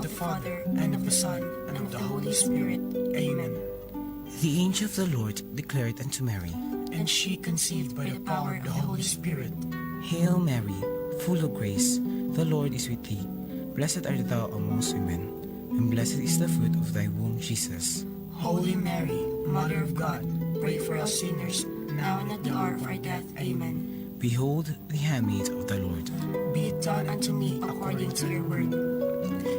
the Father, and of the Son, and of the Holy Spirit. Amen. The angel of the Lord declared unto Mary, And she conceived by the power of the Holy Spirit. Hail Mary, full of grace, the Lord is with thee. Blessed art thou amongst women, and blessed is the fruit of thy womb, Jesus. Holy Mary, Mother of God, pray for us sinners, now and at the hour of our death. Amen. Behold the handmaid of the Lord. Be it done unto me according to your word.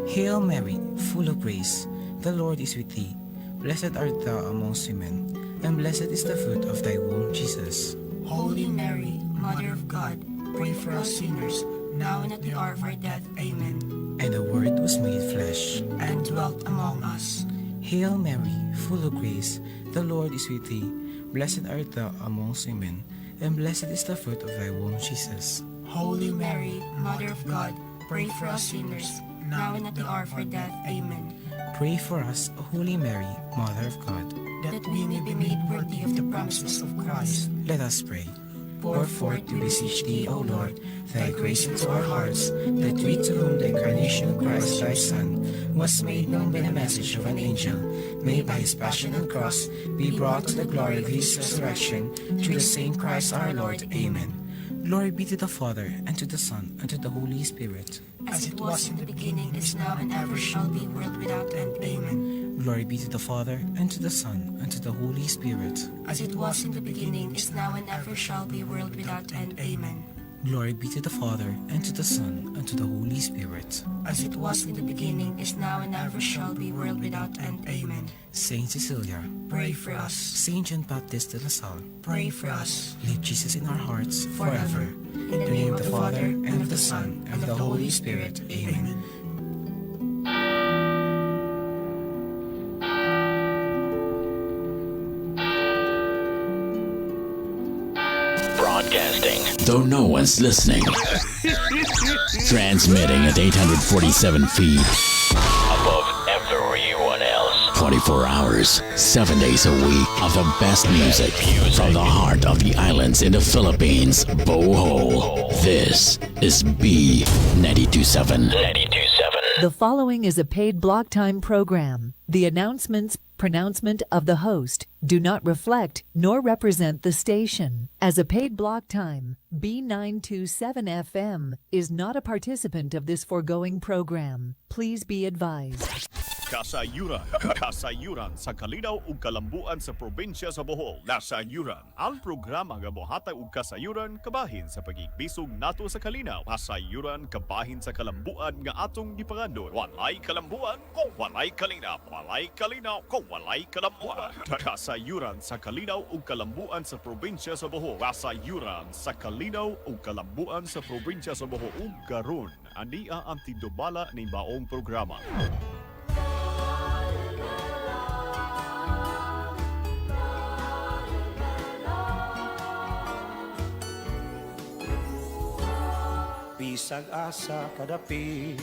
Hail Mary, full of grace, the Lord is with thee. Blessed art thou amongst women, and blessed is the fruit of thy womb, Jesus. Holy Mary, Mother of God, pray for us sinners, now and at the hour of our death. Amen. And the Word was made flesh, And dwelt among us. Hail Mary, full of grace, the Lord is with thee. Blessed art thou amongst women, and blessed is the fruit of thy womb, Jesus. Holy Mary, Mother of God, pray for us sinners, now and at the hour of our death. Amen. Pray for us, O Holy Mary, Mother of God. That we may be made worthy of the promises of Christ. Let us pray. Pour forth, we beseech thee, O Lord, thy grace into our hearts, that we to whom the incarnation of Christ thy Son was made known by the message of an angel, may by his passion and cross be brought to the glory of his resurrection, through the same Christ our Lord. Amen. Glory be to the Father, and to the Son, and to the Holy Spirit. As it was in the beginning, is now, and ever shall be, world without end. Amen. Glory be to the Father, and to the Son, and to the Holy Spirit. As it was in the beginning, is now, and ever shall be, world without end. Amen. Glory be to the Father, and to the Son, and to the Holy Spirit. As it was in the beginning, is now, and ever shall be, world without end. Amen. Saint Cecilia, Pray for us. Saint John Baptist de La Salle, Pray for us. leave Jesus in our hearts Forever. In the name of the Father, and of the Son, and of the Holy Spirit. Amen. Broadcasting, though no one's listening. Transmitting at 847 feet above everyone else. 24 hours, 7 days a week of the best music from the heart of the islands in the Philippines, Bohol. This is B927. 927. The following is a paid block time program. The announcements, pronouncement of the host do not reflect nor represent the station. As a paid block time, B927 FM is not a participant of this foregoing program. Please be advised. Kasayuran sa kalinaw ug kalambuan sa probinsya sa Bohol. Kasayuran, ang programa nga mohatag og kasayuran kabahin sa pagigbisog nato sa kalinaw. Kasayuran kabahin sa kalambuan nga atong gipangandon. Walay kalambuan kung walay kalinaw. Walay kalinaw kung walay kalambuan. Kasayuran sa kalinaw ug kalambuan sa probinsya sa Bohol. Kasayuran sa kalinaw ug kalambuan sa probinsya sa Bohol. Ug karon ania ang tindubala ni baong programa. Bisag asa kadapi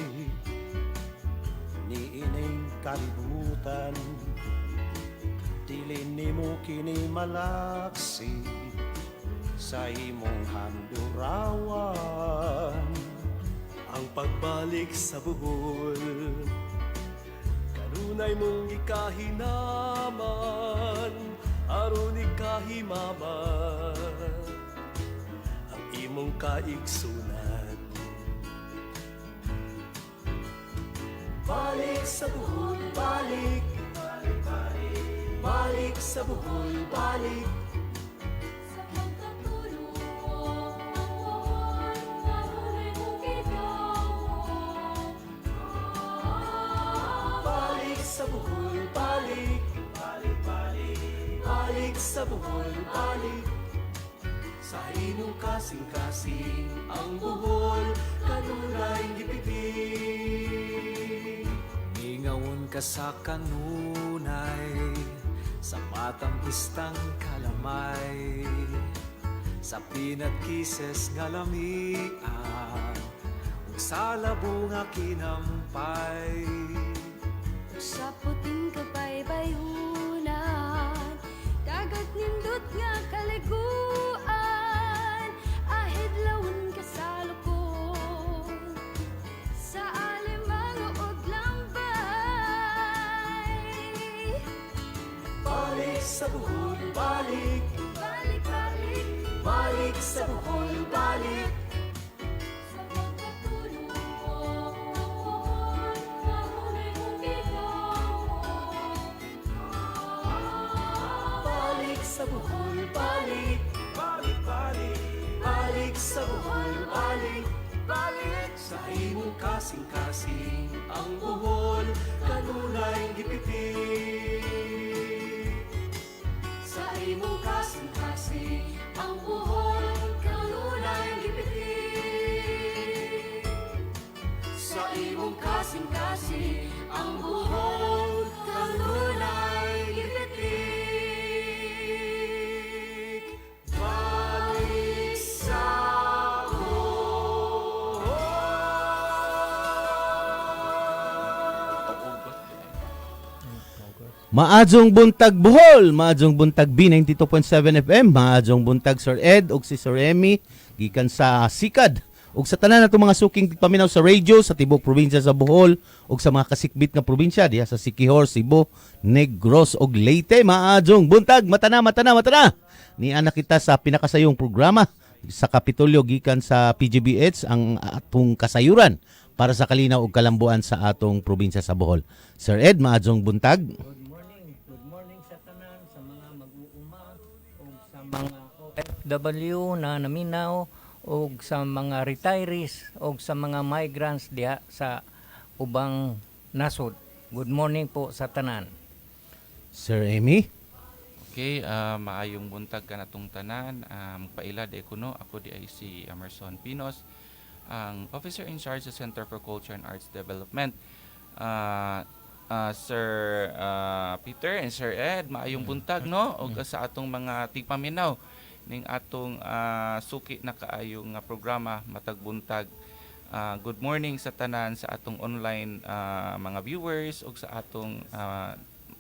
ni ining kalibutan, dili nimo kini malaksi sa imong handurawan. Ang pagbalik sa Bohol, kanunay mong ikahinaman, aron ikahimaman ang imong kaigsunan. Balik sa Bohol, balik, balik, balik, balik sa Bohol, balik. Sa pagkatulong, kanunay mong ikahinaman. Balik sa Bohol, balik, balik, balik, balik sa Bohol, balik. Sa imong kasing-kasing ang Bohol, kanunay gipitig. Ngawon ka sa kanunay, sa matang istang kalamay, sa peanut kisses nga lamian, ug sa labunga kinampay. Sa puting kabaybayunan, dagat nindot nga kaliguan, ahid lawon ka sa lukon, sa alimang uod lang sa Bohol, balik, Balik, balik balik sa Bohol, balik. sa pagkatulong ko. Nahuli mong bitawan. Balik sa Bohol, balik, balik, balik, balik sa Bohol, balik, balik sa imong kasing-kasing ang Bohol, kanunay gipitik. Sa imong kasing-kasing ang Bohol, kanunay gipitik. Sa imong kasing-kasing ang Bohol, kanunay gipitik. Balik sa Maadjong buntag Bohol, maadjong buntag B92.7 FM, maadjong buntag Sir Ed ug si Sir Remy gikan sa Sikad ug sa tanan nato mga suking tigpaminaw sa radio sa tibok probinsya sa Bohol ug sa mga kasikbit nga probinsya diha sa Siquijor, Cebu, Negros ug Leyte. Maadjong buntag, matana. Ni anak kita sa pinakasayong programa sa Kapitolyo gikan sa PGBH ang atong kasayuran para sa kalinaw ug kalambuan sa atong probinsya sa Bohol. Sir Ed, maadjong buntag. Good morning sa tanan, sa mga mag-uuma o sa mga OFW na naminaw o sa mga retirees o sa mga migrants diha sa ubang nasod. Good morning po sa tanan. Sir Amy. Okay, maayong buntag ka natong tanan. Magpaila de kuno, ako di ay si Emerson Pinos, ang Officer in Charge sa Center for Culture and Arts Development. Sir Peter and Sir Ed, maayong buntag no og sa atong mga tigpaminaw ning atong suki na kaayong programa matag buntag. Good morning sa tanan sa atong online mga viewers ug sa atong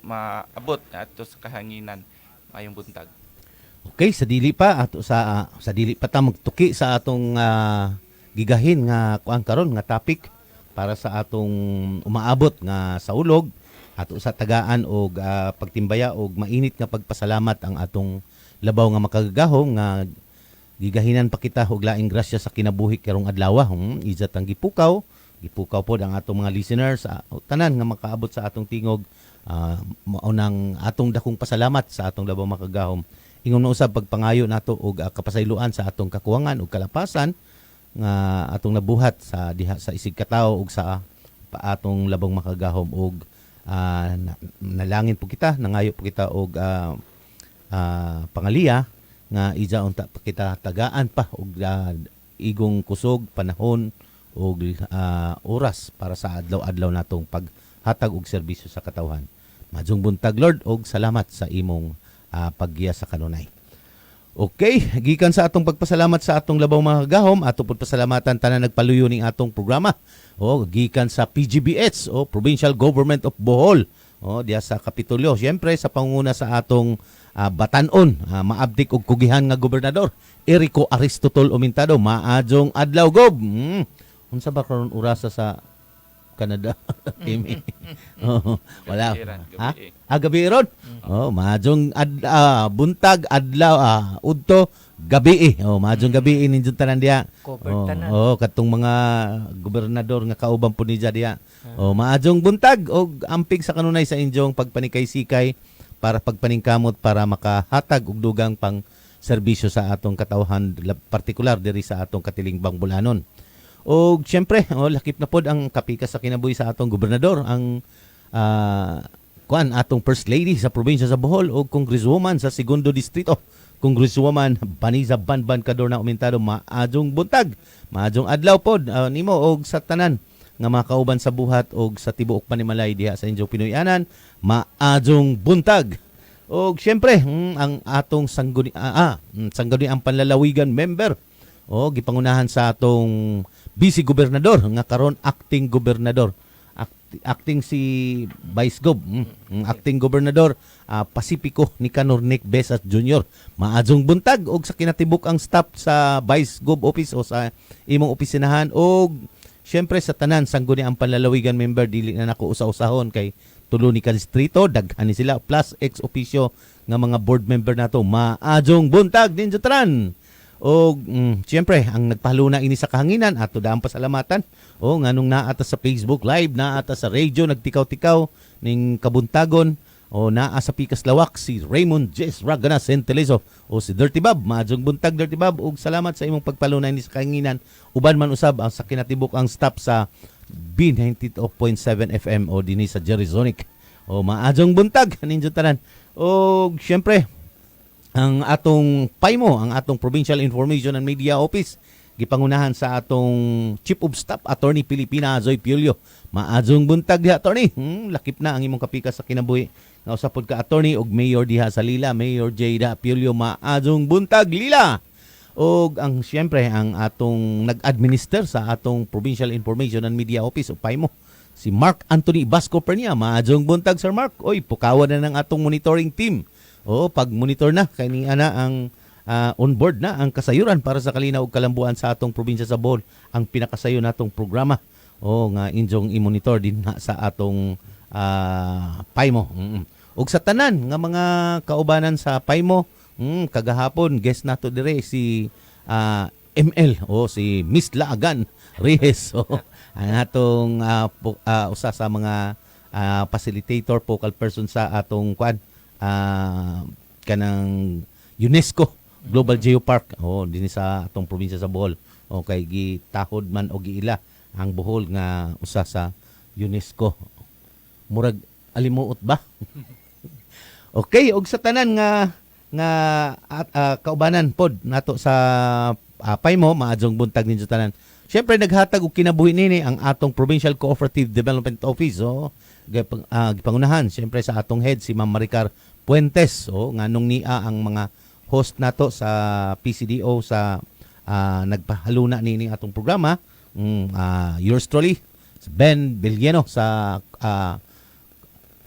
maabot ato sa kahanginan. Maayong buntag. Okay, sa dili pa ato sa dili pa ta magtuki sa atong gigahin nga kuan karon nga topic para sa atong umaabot nga saulog ato sa tagaan og pagtimbaya og mainit nga pagpasalamat ang atong labaw nga makagagahom nga gigahinan pa kita og laing grasya sa kinabuhi karong adlaw. Izat ang gipukaw pod ang atong mga listeners tanan nga makaabot sa atong tingog. Mao nang atong dakong pasalamat sa atong labaw makagahom. Ingon na usab pagpangayo nato og kapasayloan sa atong kakuwangan ug kalapasan nga atong nabuhat sa diha sa isig katawo ug sa atong labang makagahom ug nalangin po kita, nangayo po kita og pangaliya nga ija unta kita tagaan pa og igong kusog panahon og oras para sa adlaw-adlaw natong paghatag og serbisyo sa katawhan. Maadjong buntag Lord og salamat sa imong paggiya sa kanunay. Okay, gikan sa atong pagpasalamat sa atong labaw mga gahom, ato pud pasalamatan tanan nagpaluyo ning atong programa. Gikan sa PGBH Provincial Government of Bohol. Diya sa Kapitolyo. Siyempre sa pangunguna sa atong batanon, maabdik og kugihan nga gobernador Erico Aristotol Umintado. Maadjong adlaw gob. Unsa ba karon orasa sa Canada? Wala. Gabi ron. Maadjong buntag adlaw udto gabi. Maadjong gabi ninyo tanan diya. Katong mga gobernador nga kauban po ni diya. Maadjong buntag og ampig sa kanunay sa inyong pagpanikay-sikay para pagpaningkamot para makahatag og dugang pang serbisyo sa atong katawhan, partikular diri sa atong katilingbang bulanon. O siyempre, lakip na pod ang kapika sa kinabuhi sa atong gobernador, ang atong First Lady sa probinsya sa Bohol o Congresswoman sa Segundo Distrito, Congresswoman Baniza Banban Cadorna Umintado. Maadjong buntag, maadjong adlaw pod nimo og sa tanan nga mga kauban sa buhat og sa tibuok panimalay diha sa inyong Pinoyanan. Maadjong buntag. Og siyempre, ang atong sangguniang panlalawigan member gipangunahan sa atong Vice Gobernador nga karon acting gobernador, acting si Vice Gob, acting gobernador Pacifico Nicanor Nick Besas Jr. Maadjong buntag og sa kinatibuk ang staff sa Vice Gob office o sa imong opisinahan og syempre sa tanan sangguniang panlalawigan member, dili na nako usa-usahon kay tulo ni ka distrito, daghan ni sila plus ex officio nga mga board member nato. Maadjong buntag ninyo tanan. O siyempre, ang nagpahaluna ini sa kahanginan, ato daang pasalamatan. O nganong naata sa Facebook Live, naata sa radio, nagtikaw-tikaw ning kabuntagon. O naa sa Pikas Lawak, si Raymond Jes Ragana Senteleso. O si Dirty Bob, maadjong buntag Dirty Bob. O salamat sa imong pagpaluna ini sa kahanginan. Uban man usab ang sa kinatibuk ang stop sa B92.7 FM o dinhi sa Jerizonic. O maadjong buntag ninyo tanan. O siyempre, ang atong PAIMO, ang atong Provincial Information and Media Office, gipangunahan sa atong Chief of Staff, Attorney Pilipina Zoe Piulio. Maadjong buntag diha, Attorney. Lakip na ang imong kapikas sa kinabuhi. Nga usapod ka, Attorney, og Mayor diha sa Lila, Mayor Jada Piulio. Maadjong buntag, Lila. Og ang siyempre, ang atong nag-administer sa atong Provincial Information and Media Office, o PAIMO, si Mark Anthony Basco Pernia. Maadjong buntag, Sir Mark. Oy, pukawan na ng atong monitoring team. O pag-monitor na kani ana ang on board na ang kasayuran para sa kalinaw ug kalambuan sa atong probinsya sa Bohol, ang pinakasayo natong programa o nga injong i-monitor din na sa atong PAIMO. Ug sa tanan nga mga kaubanan sa PAIMO, kagahapon guest nato dire si ML o si Miss Laagan Reyes, ang atong usa sa mga facilitator, focal person sa atong kanang UNESCO Global Geopark dinhi sa atong probinsya sa Bohol. Kay gitahod man o giila ang Bohol nga usa sa UNESCO. Murag alimuot ba? Okay, og sa tanan nga kaubanan pod nato sa PAIMO, maadjong buntag ninyo tanan. Syempre naghatag og kinabuhi nini ang atong Provincial Cooperative Development Office. Gipangunahan syempre sa atong head si Ma'am Maricar Puentes, nganong niya ang mga host nato sa PCDO sa nagpahaluna nini atong programa. Yours truly, Ben Villeno sa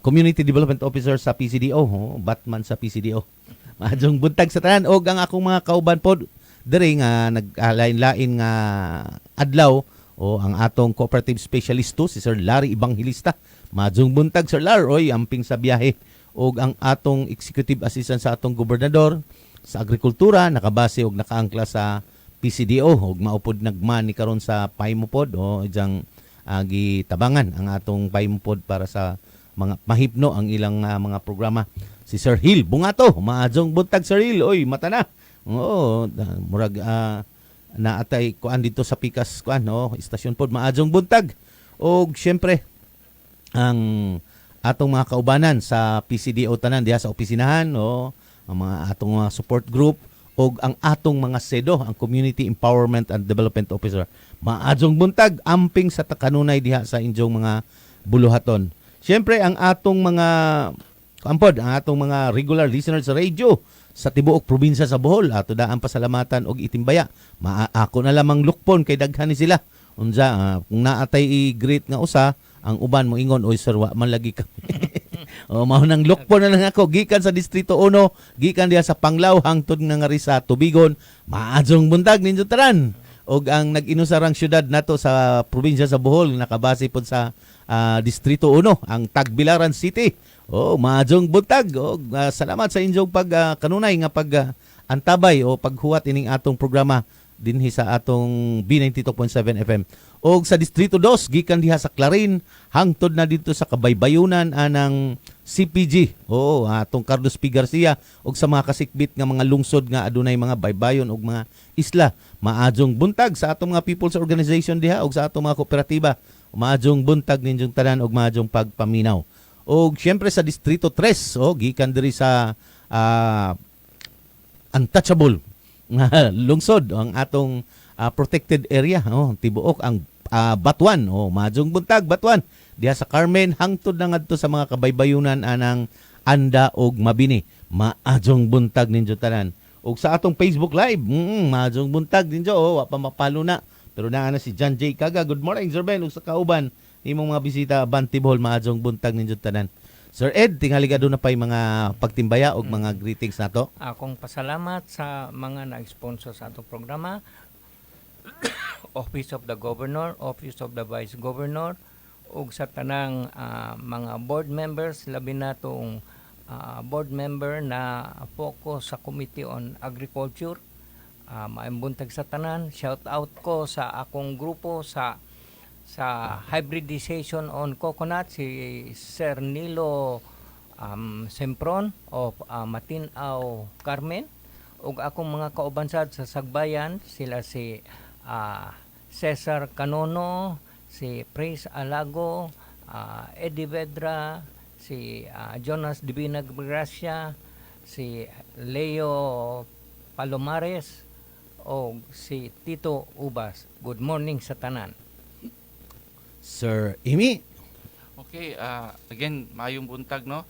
Community Development Officer sa PCDO, Batman sa PCDO. Maadjong buntag sa tanan og ang akong mga kauban pod diri nga naglain-lain nga adlaw ang atong cooperative specialist si Sir Larry Evangelista. Maadjong buntag Sir Lar, amping sa biyahe. Og ang atong executive assistant sa atong gobernador sa agrikultura nakabase og nakaangkla sa PCDO og maupod nagman ni karon sa PAIMO pod ijang gitabangan ang atong PAIMO pod para sa mga mahipno ang ilang mga programa. Si Sir Hill Bungato, maadjong buntag Sir Hill, mata na. Murag naatay kuan dito sa Pikas istasyon pod, maadjong buntag. Og syempre ang atong mga kaubanan sa PCDO tanan diha sa opisinahan ang mga atong mga support group o ang atong mga SEDO, ang Community Empowerment and Development Officer. Maadjong buntag amping sa kanunay diha sa injong mga buluhaton. Siyempre ang atong mga ang atong mga regular listeners sa radio sa tibuok probinsya sa Bohol, ato daan pasalamatan og itimbaya. Ako na lamang lukpon kay daghan ni sila. Unsa kung naatay i-greet nga usa, ang uban mo ingon, sir, wa man lagi kami. Mao nang lukpon na lang ako gikan sa Distrito 1, gikan diha sa Panglao hangtod nga ngari sa Tubigon. Maadjong buntag ninyo tanan. Og ang nag-inusarang syudad nato sa probinsya sa Bohol nakabase pod sa Distrito 1, ang Tagbilaran City. Maadjong buntag. Salamat sa inyong kanunay nga antabay o paghuwat ining atong programa dinhi sa atong B92.7 FM. O sa Distrito 2, gikan diha sa Clarin, hangtod na dito sa Kabaybayunan anang CPG. Atong Carlos P. Garcia o sa mga kasikbit nga mga lungsod nga adunay mga baybayon o mga isla. Maadjong buntag sa atong mga people's organization diha o sa atong mga kooperatiba. Maadjong buntag ninyong tanan og maadjong pagpaminaw. O syempre sa Distrito 3, gikan diri sa untouchable lungsod ang atong protected area, tibuok ang Batuan, maadjong buntag Batuan diha sa Carmen hangtod na ngadto sa mga kabaybayunan anang Anda og Mabini. Maadjong buntag ninyo tanan. Og sa atong Facebook Live, maadjong buntag ninyo, wa pa mapalo na pero naa na si John J. Kaga. Good morning Sir Ben ug sa kauban imong mga bisita Bantibol, maadjong buntag ninyo tanan. Sir Ed, tingali ka doon na pa'y mga pagtimbaya o mga greetings na to. Akong pasalamat sa mga nag-sponsor sa atong programa. Office of the Governor, Office of the Vice Governor, ug sa tanang mga board members, labi na tong board member na focus sa Committee on Agriculture. Maayong buntag sa tanan. Shout out ko sa akong grupo sa hybridization on coconut, si Sir Nilo Sempron of Matinao, Carmen, ug akong mga kaubansad sa Sagbayan, sila si Cesar Canono, si Praise Alago, Eddie Vedra, si Jonas Divina Gracia, si Leo Palomares, o si Tito Ubas. Good morning sa tanan. Sir Imi. Okay, again, maayong buntag, no?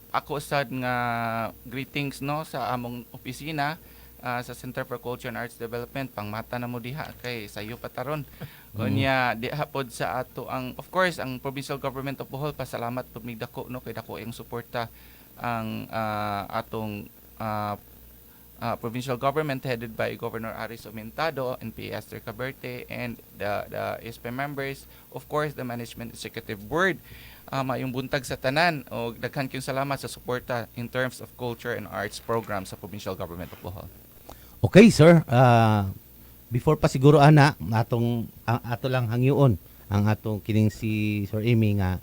Ako sad nga greetings, no, sa among opisina sa Center for Culture and Arts Development. Pangmata na mo diha kay sayo pataron. Unya diha pod sa ato ang, of course, ang Provincial Government of Bohol, pasalamat pod mig dako, no, kay dako ang suporta ang atong provincial government headed by Governor Aris Omentado, NPA Esther Caberte, and the SPE members, of course the Management Executive Board. Maayong buntag sa tanan, o daghan kayong salamat sa suporta in terms of culture and arts program sa Provincial Government of Bohol. Okay, sir. Before pa siguro ato lang hangyoon ang atong kining si Sir Amy nga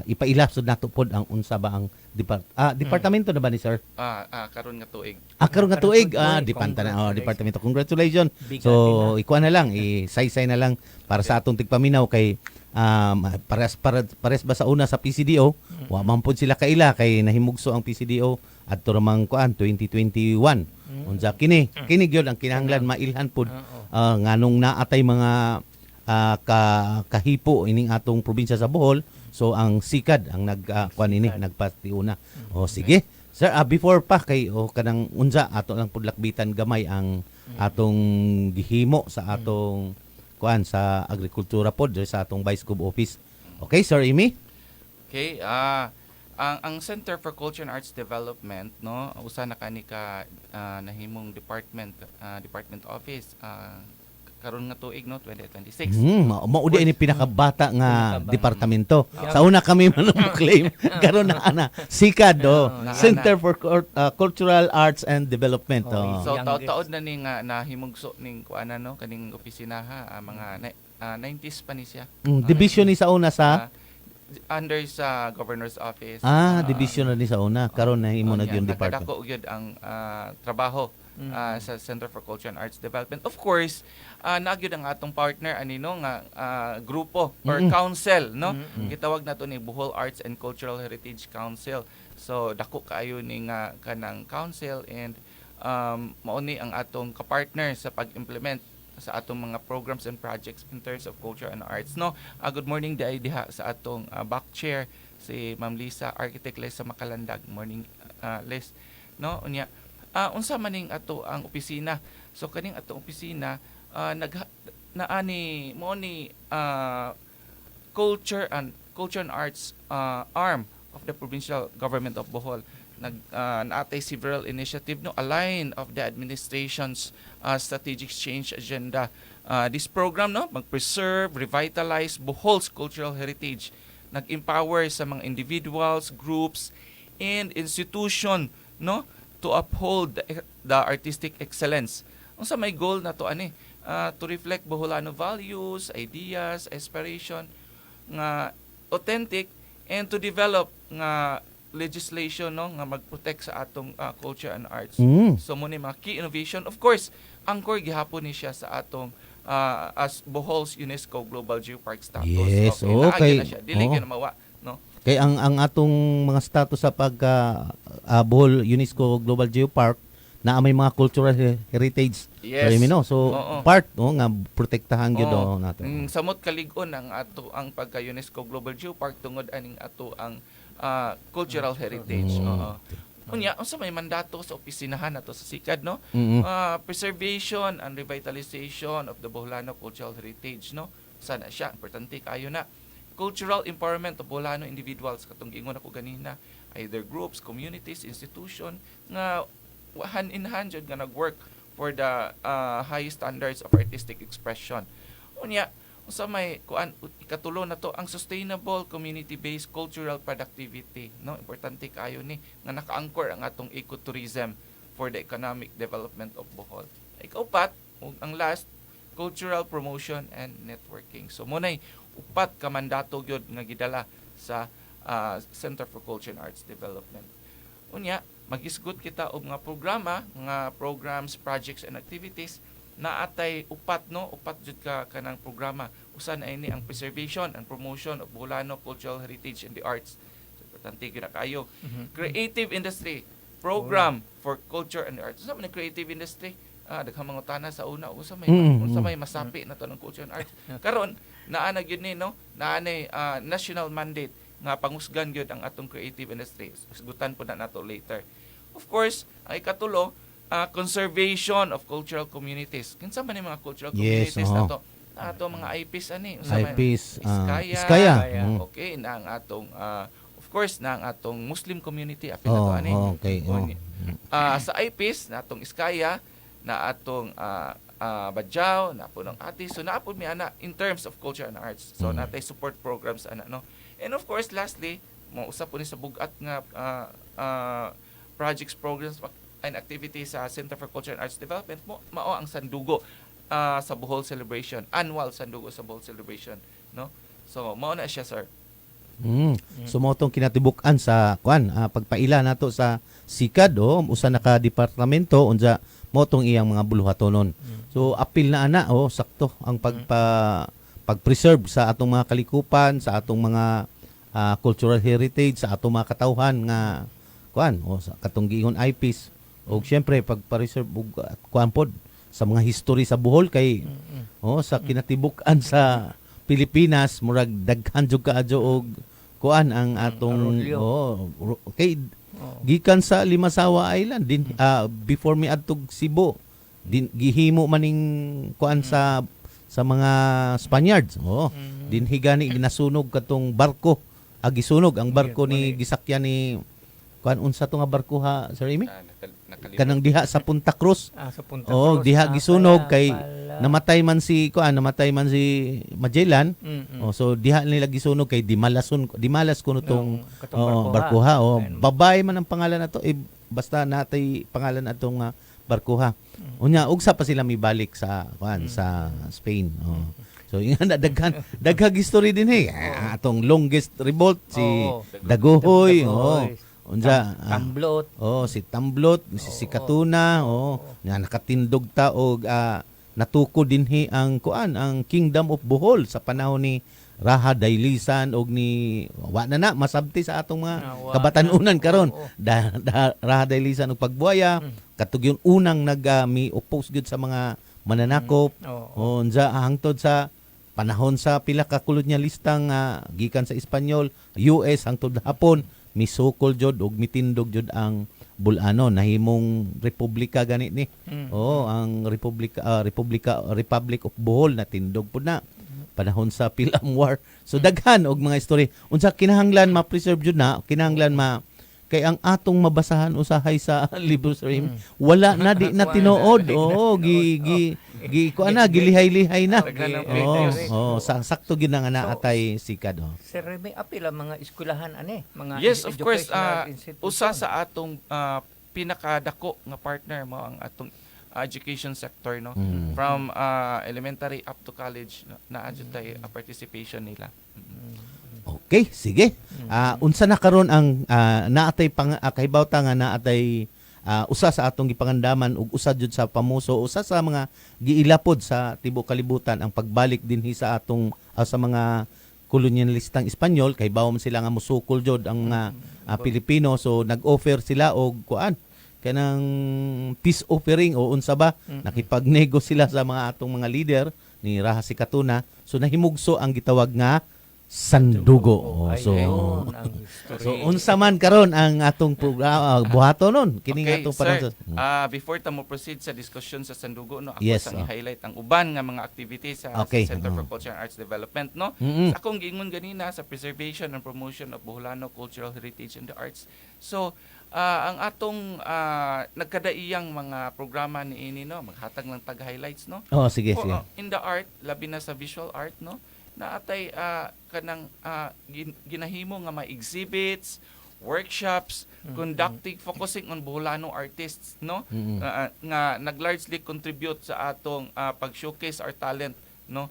ipailap sud nato pod ang unsa ba ang departamento na ba ni sir? Karon nga tuig. Karon nga tuig. Departamento. Congratulations. So ikuha na lang, isaysay na lang para sa atong tigpaminaw kay pares ba sa una sa PCDO, wa man pod sila kaila kay nahimugso ang PCDO adto ramang 2021. Unsa kini gyud ang kinahanglan mailhan pod nganong naatay mga kahipo ining atong probinsya sa Bohol. So ang SICAD ang nagpatiuna. Sige. Sir, before pa kay kanang unsa ato lang pudlakbitan gamay ang atong gihimo sa atong sa agrikultura pod sa atong Vice Gov Office. Okay, Sir Amy? Okay, ang Center for Culture and Arts Development, no, usa na kani ka nahimong department office karon nga tuig, no, 2026. Mao di ini pinakabata nga departamento. Sa una kami man claim karon na SICAD, Center for Cultural Arts and Development. So taud na ning nahimugso ning kuana, no, kaning opisina mga 90s pa ni siya. Division ni sa una sa under sa Governor's Office. Division na ni sa una karon na imo na gyud department. Nakadako gyud ang trabaho sa Center for Culture and Arts Development. Of course, nagyud ang atong partner anino nga grupo or council, no? Gitawag nato ni Bohol Arts and Cultural Heritage Council. So dako kaayo ni nga kanang council, and mao ni ang atong ka-partner sa pag-implement sa atong mga programs and projects in terms of culture and arts, no? Good morning diha sa atong back chair si Ma'am Lisa, Architect Lisa Makalandag. Morning, Les, no? Unya unsa maning ato ang opisina. So kaning atong opisina naani mo ni culture and arts arm of the Provincial Government of Bohol. Naatay several initiative, no, align of the administration's strategic change agenda. This program, no, mag-preserve, revitalize Bohol's cultural heritage. Nag-empower sa mga individuals, groups, and institution, no, to uphold the artistic excellence. Unsa may goal na to to reflect Boholano values, ideas, aspiration nga authentic, and to develop nga legislation, no, nga mag-protect sa atong culture and arts. So mo ni mga key innovation, of course, angkor gihapon ni siya sa atong as Bohol's UNESCO Global Geopark status. Yes, okay. Na siya. Dili gyud mawa, no. Kay ang atong mga status sa Bohol UNESCO Global Geopark na may mga cultural heritage. Yes. So part, no, nga protektahan gyud nato. Samot kalig-on ang ato ang pagka UNESCO Global Geopark tungod aning ato ang cultural heritage. Unya, unsa may mandato sa opisinahan nato sa SICAD, no? Preservation and revitalization of the Boholano cultural heritage, no? Sana siya, importante kayo na. Cultural empowerment of Boholano individuals, katong giingon ako ganina, either groups, communities, institution, nga hand in hand jud nga nag-work for the high standards of artistic expression. Unya, Unsa may kuan ikatulo na to ang sustainable community-based cultural productivity, no? Importante kayo ni nga naka-anchor ang atong ecotourism for the economic development of Bohol. Ikaupat, ug ang last, cultural promotion and networking. So munay upat ka mandato gyud nga gidala sa Center for Culture and Arts Development. Unya, mag-isgot kita og nga programa, nga programs, projects and activities na atay upat jud ka kanang programa. Usa na ini ang preservation and promotion of Boholano cultural heritage and the arts. So importante gyud na kayo. Creative industry program for culture and arts. Sa man creative industry, daghang mga utana sa una unsa may masapi na to ng culture and arts. Karon naa na gyud ni naanay national mandate nga pangusgan gyud ang atong creative industry. Sugutan po na nato later. Of course, ang ikatulo, conservation of cultural communities. Kinsa man yung mga cultural communities nato? Ato mga IPs ani, IPs, Iskaya. Okay, na ang atong of course na ang atong Muslim community apil nato ani. Okay. Sa IPs natong Iskaya, na atong Badjao, na po ng Ati. So naapod mi ana in terms of culture and arts. So natay support programs ana no. And of course lastly, mo usap po ni sa bugat nga projects, programs and activities sa Center for Culture and Arts Development mao ang sandugo sa Bohol Celebration, annual sandugo sa Bohol Celebration, no? So mao na siya, sir. So mo tong kinatibuk-an sa pagpaila nato sa SICAD usa na ka departamento unsa mo tong iyang mga buluhatonon. So apil na ana sakto ang pag-preserve sa atong mga kalikupan, sa atong mga cultural heritage, sa atong mga katawhan nga sa katong giingon IPs. O syempre pagpa-reserve pod sa mga history sa Bohol kay sa kinatibuk-an sa Pilipinas murag daghan jud kaadyo og ang atong okay gikan sa Limasawa Island din before mi adtog Cebu din gihimo maning sa mga Spaniards din higani ginasunog katong barko gisunog ang barko ni gisakyan ni unsa to nga barko ha Sir Amy? Kanang diha sa Punta Cruz. Sa Punta Cruz. Diha gisunog kay namatay man si Magellan. So diha nila gisunog kay dimalas kuno tong barko ha. Babay man ang pangalan nato basta natay pangalan atong barko ha. Unya ugsa pa sila mibalik sa sa Spain. So ingon na daghang history din atong longest revolt si Daguhoy. Unsa Tamblot. Si Tamblot, si Katuna, nga nakatindog ta og natuko dinhi ang ang Kingdom of Bohol sa panahon ni Raha Dailisan og ni na masabti sa atong mga kabatanunan karon. Raha Dailisan og Pagbuaya, katug yung unang mi-oppose gyud sa mga mananakop. Unsa hangtod sa panahon sa pila ka kolonyalistang gikan sa Espanyol, US hangtod hapon misukol jud og mitindog jud ang Bulano nahimong republika gani ni. Ang Republic of Bohol natindog pud na panahon sa Pilam War. So daghan og mga story. Unsa kinahanglan ma-preserve jud na, kinahanglan kay ang atong mabasahan usahay sa libro sa wala na di na tinuod. Gilihay-lihay na. Sakto gid nga naatay SICAD. Sir Remy, apil ang mga eskwelahan mga yes, of course, usa sa atong pinakadako nga partner mo ang atong education sector no. From elementary up to college na tay participation nila. Okay, sige. Unsa na karon ang naatay kahibawta nga naatay usa sa atong gipangandaman ug usa jud sa pamuso, usa sa mga giilapod sa tibuok kalibutan ang pagbalik dinhi sa atong sa mga kolonyalistang Espanyol kay bawom sila nga musukol jud ang mga Pilipino. So nag-offer sila og kanang peace offering o unsa ba, nakipagnego sila sa mga atong mga leader ni Raha si Katuna. So nahimugso ang gitawag nga sandugo. So unsa man karon ang atong buhaton kining atong panahon. Before ta mo proceed sa discussion sa sandugo ako sang i-highlight ang uban nga mga activities sa Center for Culture and Arts Development no. Sa akong giingon ganina sa preservation and promotion of Boholano cultural heritage and the arts. So ang atong nagkadaiyang mga programa niini no, maghatag lang tag highlights no. Oh, sige, sige. In the art, labi na sa visual art no, na atay kanang ginahimo nga mga exhibits, workshops, conducting, focusing on Boholano artists, no? Nga nag-largely contribute sa atong pag-showcase our talent, no?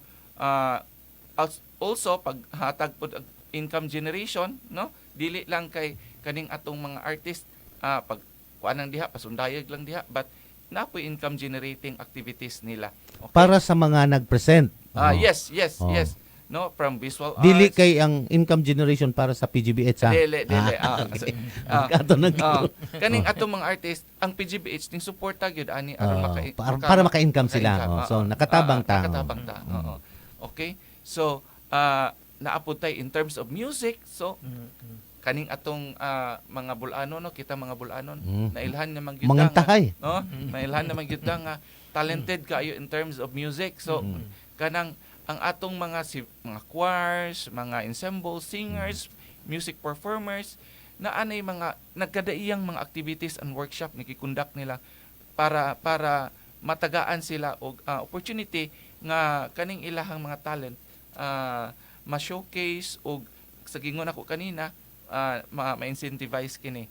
Also, paghatag po income generation, no? Dili lang kay kaning atong mga artist, pag kuanang diha, pasundayag lang diha, but napoy income generating activities nila. Okay? Para sa mga nag-present. Yes. No, from visual arts. Dili kay ang income generation para sa PGBH ha. Dili. Kaning Oh. atong mga artist, ang PGBH ning suporta gyud ani aron para maka-income sila. So nakatabang ta. Nakatabang ta. Okay? So naapod tay in terms of music. So kaning atong mga Bolano no, kita mga Bolanon nailhan naman gyud Mangantahay. no? Nailhan naman gyud nga talented kaayo in terms of music. So kanang ang atong mga choirs, mga ensemble singers, music performers na anay mga nagkadaiyang mga activities and workshop nikikonduct nila para matagaan sila og opportunity nga kaning ilahang mga talent ma-showcase og sa gingon ako kanina ma-incentivize kini.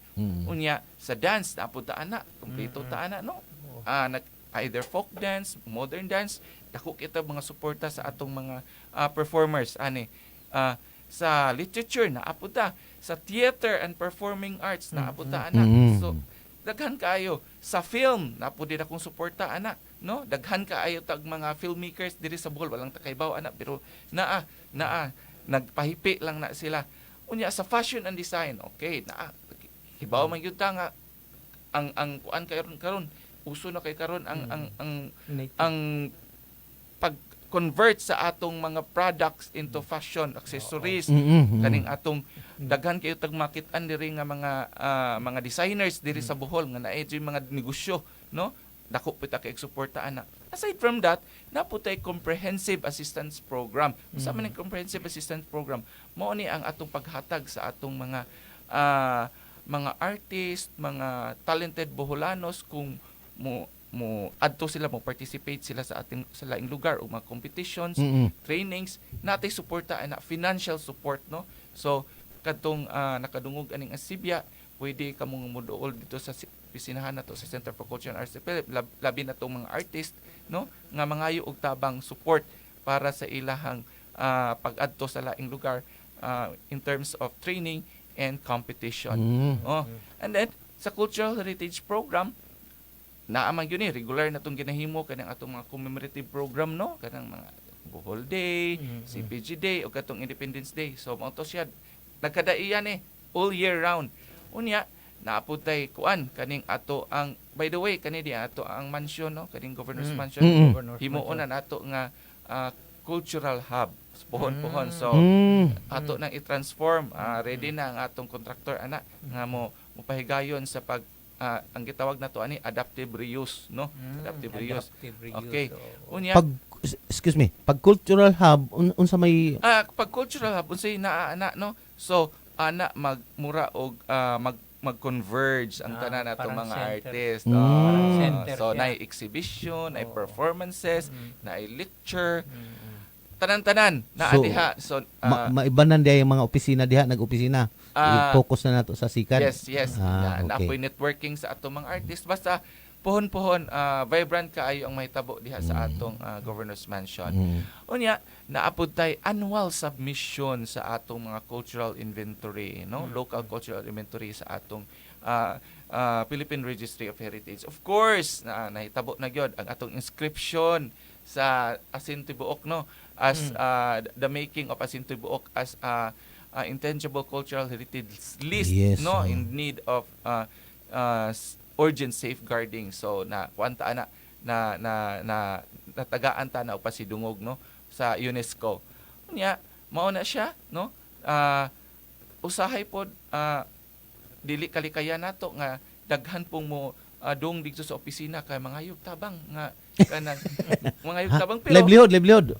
Unya sa dance napud ta ana, kompleto ta ana no. Either folk dance, modern dance, dako kita mga suporta sa atong mga performers ani. Sa literature na aputa, sa theater and performing arts na aputa ana. So daghan kaayo sa film na pud din akong suporta ana, no? Daghan kaayo tag mga filmmakers diri sa Bohol, walang takaybaw ana pero naa nagpahipi lang na sila. Unya sa fashion and design, okay, hibaw man gyud ta nga ang kuan karon uso na kay karon ang pag-convert sa atong mga products into fashion accessories kaning atong daghan kayo tag makitaan diri nga mga designers diri sa Bohol nga naay mga negosyo no, dako pita kay suporta ana. Aside from that, naputay comprehensive assistance program. Sa man ang comprehensive assistance program, mao ni ang atong paghatag sa atong mga artist, mga talented Boholanos kung mo adto sila mo participate sila sa ating sa laing lugar o mga competitions, trainings, natay suporta ana financial support no. So kadtong nakadungog aning Asibya, pwede kamong moduol dito sa pisinahan nato sa Center for Culture and Arts labi na tong mga artist no nga mangayo og tabang support para sa ilahang pag-adto sa laing lugar in terms of training and competition. And then sa Cultural Heritage Program naaman yun regular na itong ginahimo kanang atong mga commemorative program no, kanang mga Bohol Day, CPG Day o katong Independence Day. So mao to siya nagkadaiyan all year round. Unya naaputay kuan kaning ato ang by the way kani di ato ang mansion no, kaning Governor's Mansion. Himuon na nato nga cultural hub pohon-pohon. So ato nang i-transform ready na ang atong contractor ana nga mo pahigayon sa pag ang gitawag nato ani adaptive reuse no, adaptive reuse. Okay. Unya excuse me, pag cultural hub unsa may pag cultural hub unsay naa no. So ana magmura og mag-converge ang tanan nato mga artist. So naay exhibition, naay performances, naay lecture, tanan-tanan naa diha. So maibanan diha yung mga opisina diha, nag-opisina. I-focus na nato sa sikat. Yes. Napoy networking sa atong mga artist basta pohon-pohon vibrant kaayo ang mahitabo diha sa atong Governor's Mansion. Unya naapod tay annual submission sa atong mga cultural inventory no, local cultural inventory sa atong Philippine Registry of Heritage. Of course nahitabo na gyud ang atong inscription sa Asintibuok no, as the making of Asintibuok as intangible cultural heritage list no, in need of urgent safeguarding. So na kuanta na natagaan ta na upasidungog no sa UNESCO. Unya mao na siya no, usahay pod dili kalikaya nato nga daghan pong mo dong dito sa opisina kay mangayog tabang nga kanang mangayog tabang pero livelihood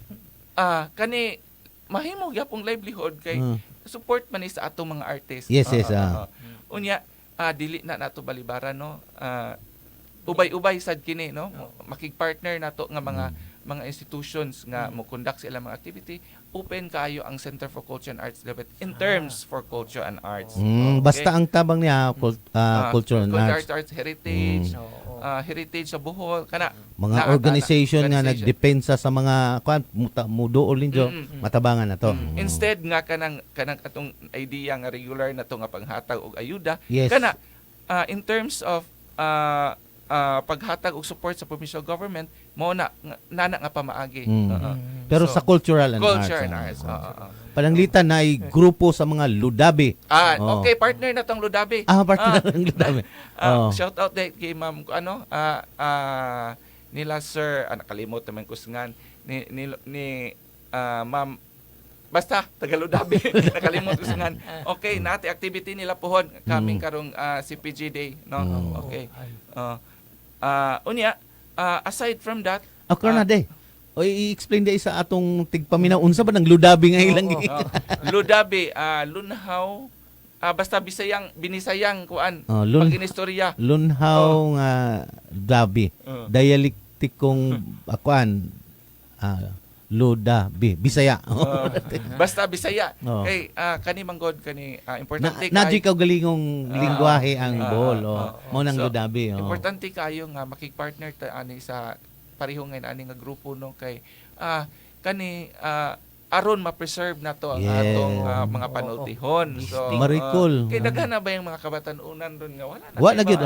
kani mahimo gyapong livelihood kay support man ni sa atong mga artist. Yes. Unya dili na nato balibaran, no. Ubay-ubay sad kini, no. Makig-partner nato nga mga institutions nga mo conduct sila mga activity. Open kaayo ang Center for Culture and Arts Development in terms for culture and arts. Basta ang tabang niya culture and arts. Heritage, heritage sa Bohol kana mga organization nga nagdepensa sa mga muduol ninyo, matabangan na to. Instead nga kanang atong idea nga regular na to nga panghatag og ayuda, Yes. kana in terms of paghatag og support sa provincial government, mo na nga pamaagi. Pero sa cultural and arts. Palanglitan na ay grupo sa mga Ludabi. Okay, partner na tong Ludabi. Partner ng Ludabi. Shout out kay Ma'am nila Sir, nakalimot naman ko singan ni Ma'am basta Tagaludabi. Nakalimot ko singan. Okay, nati activity nila puhon kaming karong CPG Day, no. Okay. Unya aside from that, Karnade. I-explain day sa atong tigpaminaw unsa ba ng Ludabi nga ilang Ludabi, lunhaw, basta binisayang kuan pag-inistorya. Lunhaw nga Ludabi. Dialektikong kuan Ludabi, Bisaya. Basta Bisaya. Kay kani manggod kani importante Nadji ka galingong lingwahe ang Bohol. Mo nang Ludabi. Importante kayo nga makig-partner ta ani sa pareho nga ani nga grupo, no, kay kani aron ma-preserve nato ang atong mga panultihon. So Marikol. kay daghan na ba yung mga kabatan-unan ron nga wala na. Wa na gyud.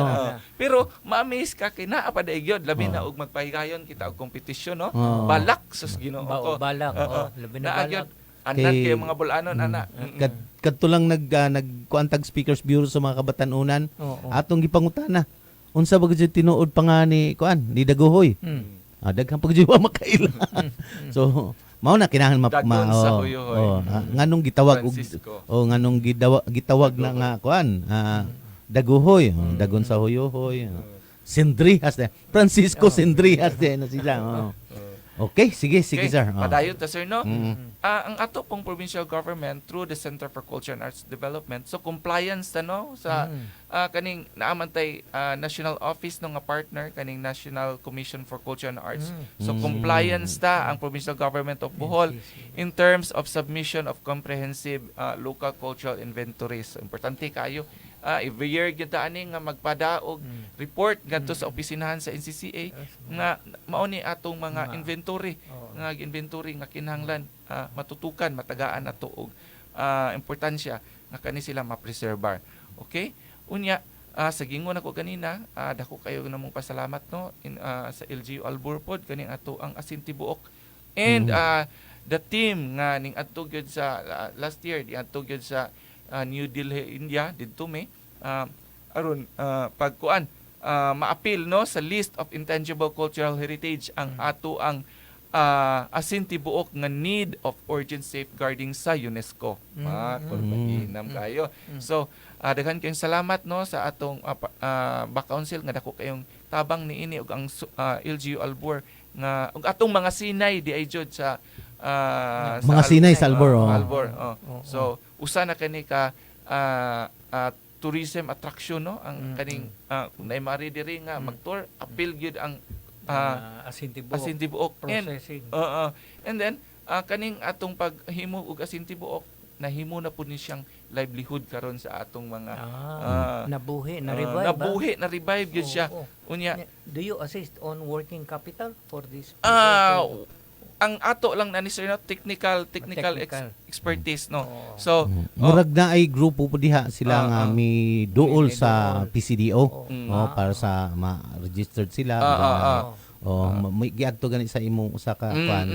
Pero ma-amaze ka kay naa pa daig gyud labi na og magpahigayon kita og kompetisyon, no. Balak sus Ginoo ko. Balak. Labi na balak. Anan kay mga bulanon ana. Kadto lang nagkuantag Speakers Bureau sa mga kabatan-unan. Atong gipangutana. Unsa ba gyud tinuod pa nga ni ni Daguhoy? Daghang pag wa makaila. So mao na kinahanglan nganong gitawag nganong gitawag na nga Daguhoy, dagon sa Huyohoy. Sindrihas Francisco Sindrihas na sila. Okay, sige sir. Padayon ta sir, no. Ang ato pong provincial government through the Center for Culture and Arts Development, so compliance ta, no, sa kaning naamantay national office no nga partner kaning National Commission for Culture and Arts. So compliance ta ang provincial government of Bohol in terms of submission of comprehensive local cultural inventories. So, importante kayo every year gyud ani nga magpadaog report ngadto sa opisinahan sa NCCA nga mao ni atong mga inventory nga kinahanglan matutukan, matagaan nato og importansya nga kani sila ma-preserve. Okay? Unya sa gingon ako kanina, dako kayo namong pasalamat, no, sa LGU Albur pod kaning ato ang asin tibuok and the team nga ning adto gyud sa last year di adto gyud sa New Delhi, India didto May aron pagkuan ma-appeal, no, sa list of intangible cultural heritage ang ato ang asin tibuok nga need of urgent safeguarding sa UNESCO. Kulpahinam kayo. So daghan kayong salamat, no, sa atong back council nga dako kayong tabang niini og ang LGU Albur nga og atong mga sinay di ay jud sa mga sinay sa Albur. So usa na kani ka tourism attraction, no, ang kaning kung naay mari diri nga mag-tour, appeal gyud ang asin tibuok processing. And then kaning atong paghimo og asin tibuok nahimo na pud ni siyang livelihood karon sa atong mga nabuhi na revive gyud siya. Unya, do you assist on working capital for this? ang ato lang na ni sir, no, technical expertise, no. So murag na ay grupo po diha sila nga mi duol sa PCDO para sa ma-registered sila. May giadto gani sa imong usa ka kuan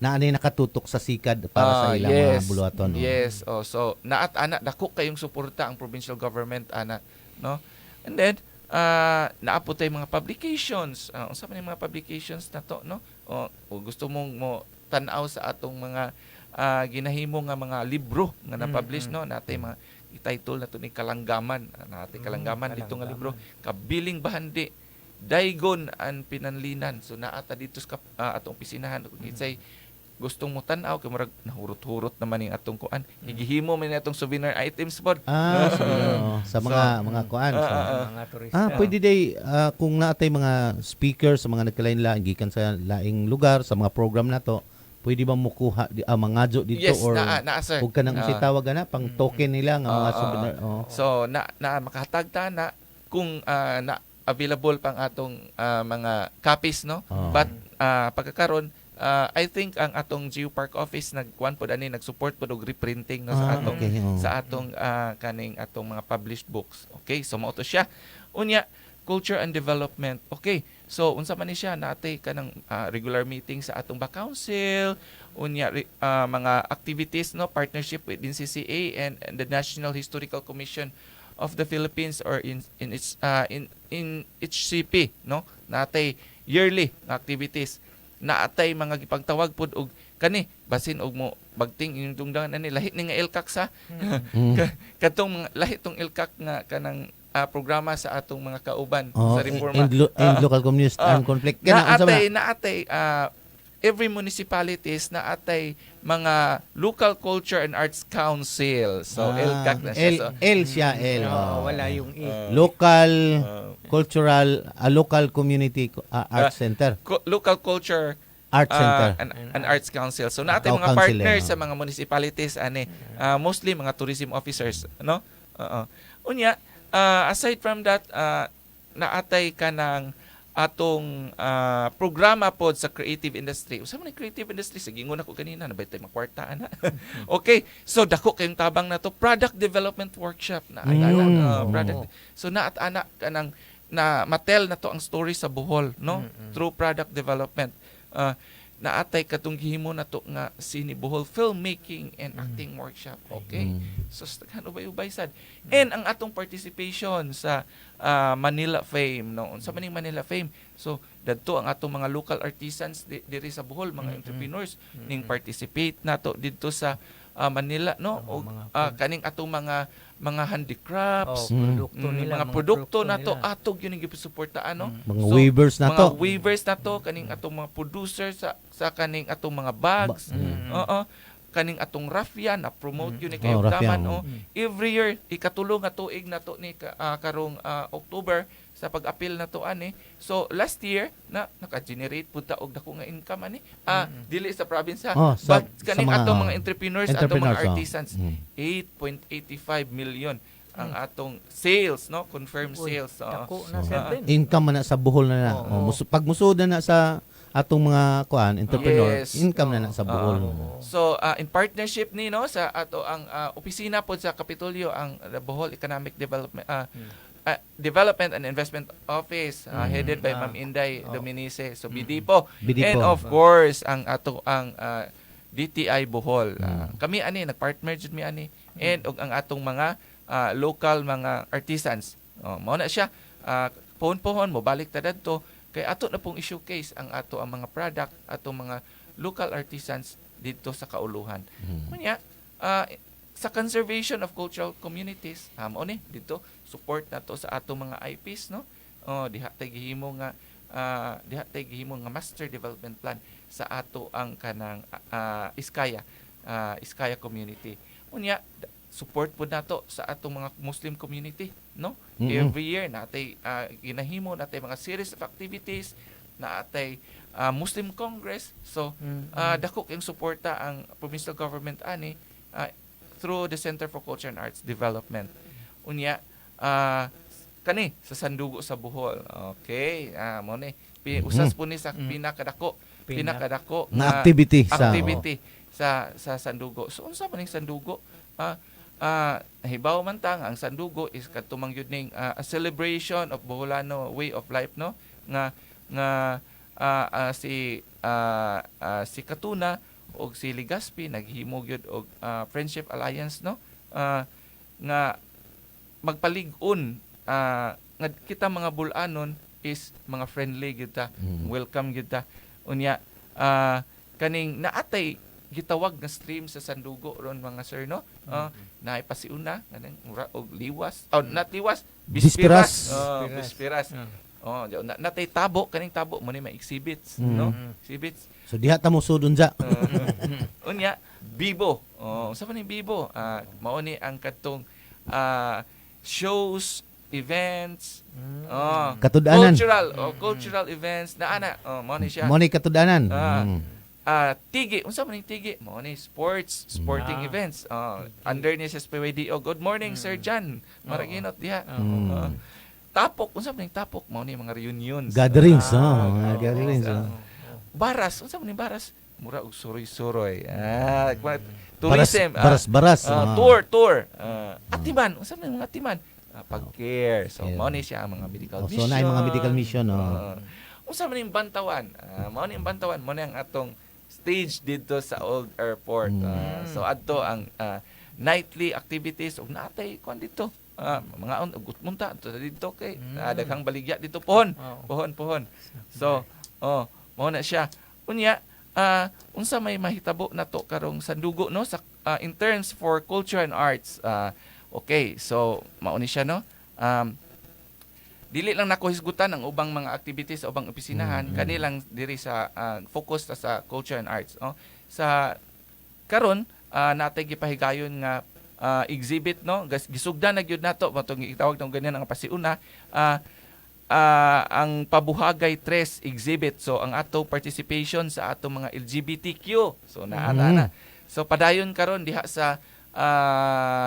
na ani nakatutok sa sikad para sa ilang mga buluhaton. Yes. So naat ana dako kayong suporta ang provincial government ana, no. And then naapot tay mga publications. Unsa man yung mga publications na to, no? O gusto mong mo tan-aw sa atong mga ginahimo nga mga libro nga na-publish, no, natay mga i-title na to ni Kalanggaman, dito nga libro, Kabiling Bahandi, Daygon and Pinanlinan. So naata dito sa atong opisinahan kung itsay gustong mo tan-aw kay murag nahurot-hurot naman ning atong kuan. Igihimo man atong souvenir items pod. Sa mga kuan. Mga turista. Pwede day kung naatay mga speaker sa mga nagkalain-lain gikan sa laing lugar sa mga program nato, pwede ba mukuha mangadyo dito Yes, or naa, sir. ug kanang usitawag na pang token nila nga mga souvenir. So na makahatag ta na kung na available pang atong mga copies, no? But pagkakaron I think ang atong Geopark office nagkuan pod ani nag-support pod og reprinting no, sa atong kaning atong mga published books. Okay, so mao to siya. Unya culture and development. Okay. So unsa man ni siya natay kanang regular meeting sa atong back council, unya mga activities no partnership with NCCA and the National Historical Commission of the Philippines or in HCP no natay yearly activities naatay mga gipagtawag pod og kani basin og mo bagting inyong tungdangan ani lahi ni nga ilkak sa katong lahi tong ilkak nga kanang programa sa atong mga kauban sa reforma in local communist and conflict naatay every municipalities naatay mga local culture and arts council so LCAC na siya wala yung local cultural local community arts center local culture Arts Center and Arts Council. So naatay mga partners sa mga municipalities ani mostly mga tourism officers no. Unya aside from that naatay kanang atong programa pod sa creative industry. Usa man creative industry sa gingon ako kanina na baytay makwarta ana. Okay, so dako kayong tabang nato product development workshop na product. So naat anak kanang na matel na to ang story sa Bohol no through product development. Naatay katong gihimo na to nga sini Bohol filmmaking and acting workshop. Okay, so daghan ubay-ubay sad. And ang atong participation sa Manila Fame no unsa man ning Manila Fame, so dadto ang atong mga local artisans diri sa Bohol, mga entrepreneurs ning participate nato didto sa Manila no o kaning atong mga handicrafts, mga produkto nato atog yun ang gisuportaan no. Mga weavers nato. Mga weavers nato kaning atong mga producers sa kaning atong mga bags. Kaning atong raffia na promote yun ni kayo taman every year ikatulong nga tuig nato ni karong October sa pag-apil na to ani. So last year naka-generate pud ta og dako nga income ani dili sa probinsya but kaning atong mga entrepreneurs atong mga artisans 8.85 million ang atong sales no confirmed sales income na sa Bohol na pag musud na sa atong mga entrepreneur income na sa Bohol. So in partnership ni no sa ato ang opisina pod sa Kapitolyo ang Bohol Economic Development and Investment Office headed by Ma'am Inday Dominice so BDPO. And of course ang ato ang DTI Bohol. Kami ani nagpartner jud mi ani and og ang atong mga local mga artisans. Mao na siya pohon mo balik ta dadto kay ato na pong i-showcase ang ato ang mga product ato mga local artisans dito sa kauluhan. Kunya sa conservation of cultural communities mao ni dito support nato sa ato mga IPs no. Diha tay gihimo nga master development plan sa ato ang kanang Iskaya community. Unya support po nato sa atong mga Muslim community no. Every year natay ginahimo natay mga series of activities natay Muslim Congress so dako kayong suporta ang provincial government ani through the Center for Culture and Arts Development. Unya kani sa Sandugo sa Bohol. Okay, mo ni usas po ni sa pinakadako na activity sa Sandugo. So unsa man ning Sandugo? Hibaw man tang ang Sandugo is katumang yun ning a celebration of Boholano way of life no nga si Katuna og si Legazpi naghimo gyud og friendship alliance no nga magpalig-on nga kita mga bulanon is mga friendly gyud ta welcome gyud ta unya kaning naatay gitawag na stream sa Sandugo ron mga sir no naay pasiuna kanang mura og liwas not liwas bispiras Oh, natay tabo kaning tabo mo ni may exhibits, no? Exhibits. So diha ta mo sudon dya. Unya, Bibo. Oh, sa man Bibo? Mao ni ang katong shows, events, Katudanan. cultural events na ana. Oh, mao ni siya. Mo ni katudanan. Tigi, unsa man ning tigi? Mao ni sporting events. Under ni sa SPYDO. Good morning, Sir Jan. Maraginot diha. Tapok, unsa man ning tapok? Mao ni mga reunions. Gatherings, gatherings. Baras, unsa man ning baras? Mura og suroy-suroy. Tourism. Baras. Tour. Atiman, unsa man mga atiman? Pag-care. So, mao ni siya ang mga medical mission. So, na mga medical mission. Unsa man ning bantawan? Mao ni ang bantawan, mao ni ang atong stage dito sa Old Airport. So, adto ang nightly activities ug natay kuan dito. Mga munta dito kay daghang baligya dito pohon. So, mao na siya. Unya, unsa may mahitabo nato karong sandugo no sa in terms for culture and arts. Okay, so mao ni siya no. Dili lang nako hisgutan ang ubang mga activities sa ubang opisinahan, kanilang diri sa focus sa culture and arts. Sa karon natay gipahigayon nga exhibit no, gisugdan na gyud nato matong gitawag tong ganyan ang pasiuna. Ang Pabuhagay 3 exhibit. So ang ato participation sa atong mga LGBTQ. So naana. So padayon karon diha sa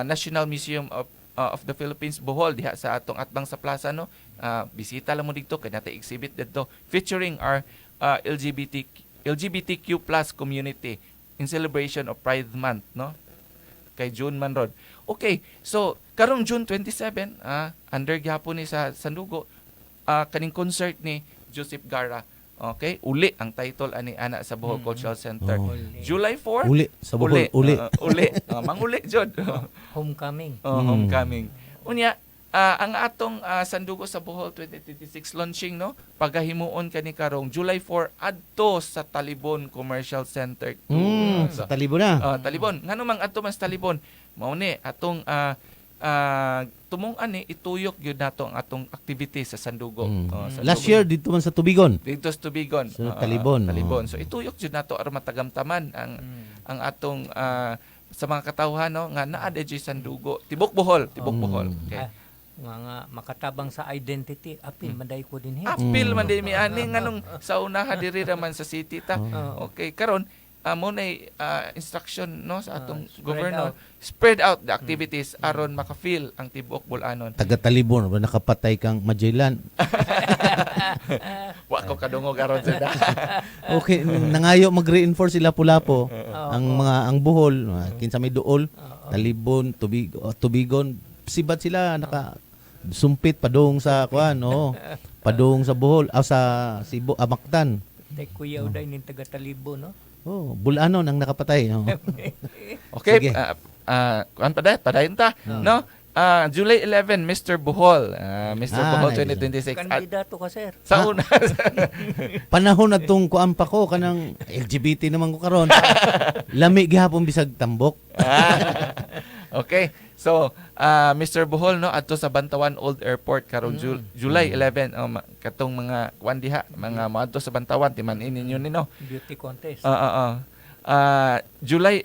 National Museum of the Philippines Bohol diha sa atong atbang sa plaza no. Bisita lang mo dito kay natay exhibit dito featuring our LGBTQ+ community in celebration of Pride Month no. Kay June man rod. Okay, so karong June 27 under gyapon ni sa Sandugo kaning concert ni Joseph Gara. Okay, uli ang title ani ana sa Bohol Cultural Center. July 4 Uli sa Bohol, uli. Manguli jud. Homecoming. Homecoming. Unya ang atong Sandugo sa Bohol 2026 launching no, pagahimuon kani karong July 4 adto sa Talibon Commercial Center. Sa Talibon na. Talibon. Ngano mang adto man sa Talibon? Mao ni atong tumong ani ituyok gyud nato ang atong activity sa Sandugo. Last year dito man sa Tubigon. Dito sa Tubigon. Sa Talibon. Talibon. So ituyok gyud nato aron matagamtaman ang atong sa mga katawhan no nga naa di Sandugo. Tibok Bohol. Okay. Mga makatabang sa identity apil manday ko din apil man din mi ani nganong sa unaha diri raman sa city ta. Okay karon mo na instruction no sa atong governor spread out the activities aron maka-feel ang tibok Bulanon. Taga Talibon ba nakapatay kang Magellan? Wa ko kadungog aron sa Okay, nangayo mag-reinforce sila Lapu-Lapu ang Bohol, kinsa may duol, Talibon, Tubigon, sibat sila sumpit padung sa kuan padung sa Bohol sa Cebu Mactan. Tay kuya uday ning taga Talibon no. Bulanon ang nakapatay. Okay, kuan padayon ta no. July 11 Mr. Bohol. Mr. Bohol 2026. Kandidato ka sir. Sa una. Panahon na tong kuan pa ko kanang LGBT naman ko karon. Lami gihapon bisag tambok. Okay. So, Mr. Bohol no adto sa Bantawan Old Airport karong July 11 katong mga kuan diha mga moadto sa Bantawan timan-in ninyo no. Beauty contest. July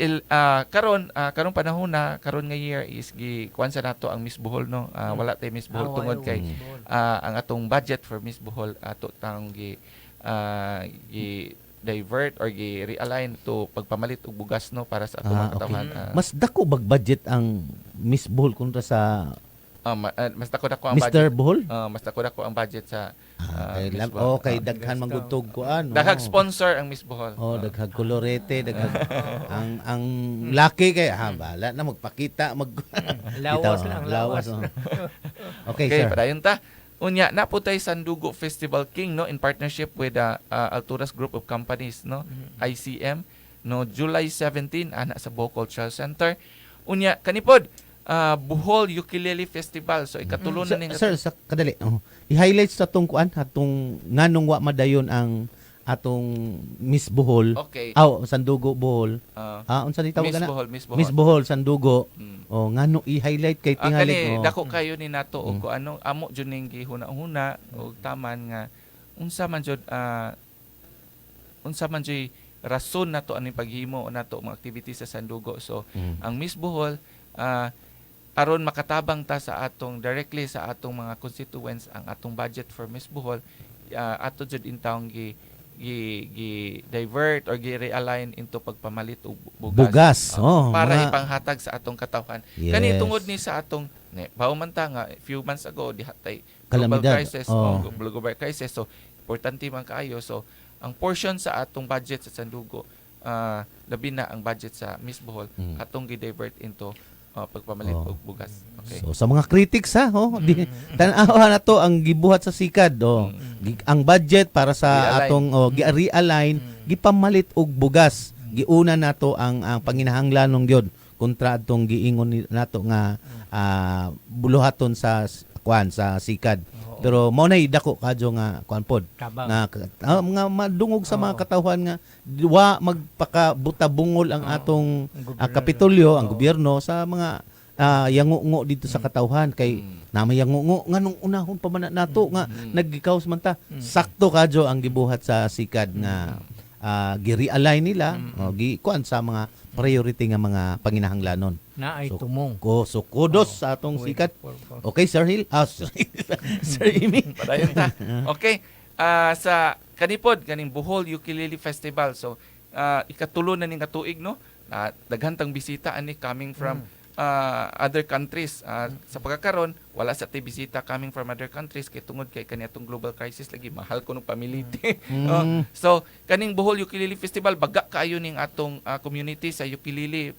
karong panahon na karon nga year is gi kuan sa nato ang Miss Bohol no. Wala tay Miss Bohol tungod kay ang atong budget for Miss Bohol ato tang gi divert or gi-realign to pagpamalit og bugas no para sa atong mga katawhan. Mas dako bag budget ang Miss Bohol kontra sa mas dako ang Mr. budget. Bohol? Mas dako ang budget sa Miss Bohol. Okay, daghan manggutog kuan. Daghang sponsor ang Miss Bohol. Daghang kolorete, daghang ang laki kay bala na magpakita lawas. Okay, sir. Padayon ta. Unya naputay Sandugo Festival King no in partnership with Alturas Group of Companies no ICM no July 17 ana sa Bohol Cultural Center. Unya kanipod Bohol Ukulele Festival. So ikatulo na ning sir sa kadali. I-highlight sa tong kuan atong nganong wa madayon ang atong Miss Bohol. Okay. Sandugo Bohol. Unsa ni tawag Miss na? Bohol, Miss Bohol. Miss Bohol Sandugo. Mm. Ngano i-highlight kay tingali. Kani dako kayo ni nato og ano amo jud ning gihuna-huna og taman nga unsa man jud rason nato aning paghimo nato mga activities sa Sandugo. So ang Miss Bohol aron makatabang ta sa atong directly sa atong mga constituents ang atong budget for Miss Bohol ato jud intawong gi divert or gi-realign into pagpamalit og bugas. Para ipanghatag sa atong katawhan. Yes. Kani tungod ni sa atong man ta nga few months ago dihatay global Kalamidad. crisis global crisis, so importante man kaayo. So ang portion sa atong budget sa Sandugo labi na ang budget sa Miss Bohol atong gi-divert into pagpamalit og bugas. Okay. So sa mga critics tan-awa na to ang gibuhat sa sikad ang budget para sa atong gi-realign gipamalit og bugas. Giuna nato ang panginahanglanon gyud kontra adtong giingon nato nga buluhaton sa sikad. Pero mo nay dako kadyo nga kuan pod nga mga madungog sa mga katawhan nga wa magpakabuta-bungol ang atong kapitolyo, ang gobyerno sa mga yangungo dito sa katawhan kay namay yangungo nganong unahon pa man nato nga nagikaos man ta. Sakto kadyo ang gibuhat sa sikad nga gi-realign nila kuan sa mga priority nga mga panginahanglanon. Na ay tumong. So kudos sa atong sikat. Okay, Sir Hill. Sir Amy. Padayon ta. Okay. Sa kanipod kaning Bohol Ukulele Festival. So ikatulo na ning katuig no. Daghan tang bisita ani coming from other countries. Sa pagkakaron wala sa tay bisita coming from other countries kay tungod kay kaniadtong global crisis lagi mahal ko ng pamiliti. So kaning Bohol Ukulele Festival baga kaayo ning atong community sa ukulele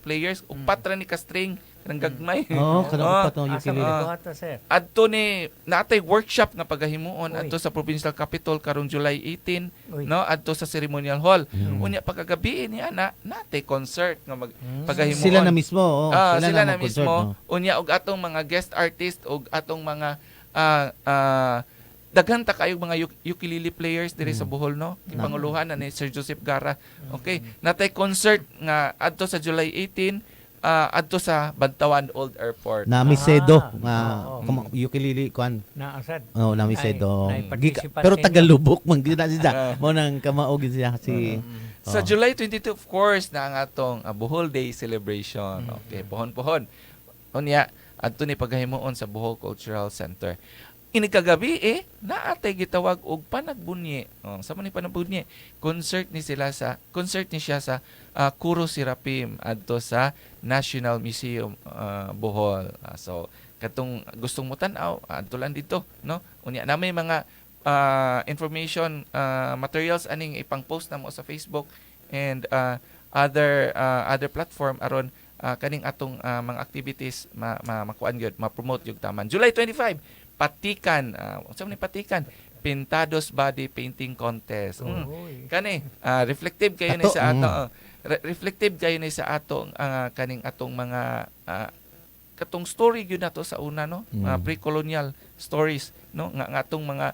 players upat ra ni ka string kanang gagmay. Kanang upat ng ukulele. Adto ni natay workshop nga pagahimuon adto sa provincial capital karong July 18 no adto sa ceremonial hall. Unya pagkagabi ni ana natay concert nga pagahimuon. Sila na mismo. Sila na mismo. Unya og atong mga guest artist og atong mga daghan ta kayong mga ukulele players diri sa Bohol no. Gipanguluhan ni Sir Joseph Gara. Okay, natay concert nga adto sa July 18 adto sa Bantawan Old Airport. Namisedo ukulele kuan. Naasad. Namisedo. Pero tagalubok man gid na siya. Mo nang kamaog siya si sa July 22 of course na ang atong Bohol Day celebration. Okay, pohon-pohon. Unya adto ni paghimuon sa Bohol Cultural Center. Inikagabi naatay gitawag og panagbunye. Sa man ni panagbunye, concert ni siya sa Kuro Sirapim adto sa National Museum Bohol. So katong gustong mo tan-aw adto lang dito no. Unya na may mga information materials aning ipang-post na mo sa Facebook and other platform aron kaning atong mga activities makuan gyud ma-promote gyud taman. July 25 Patikan unsa man ni Patikan Pintados Body Painting Contest. Kani reflective kayo ni sa ato reflective kayo ni sa ato kaning atong mga katong story gyud nato sa una no pre-colonial stories no nga atong mga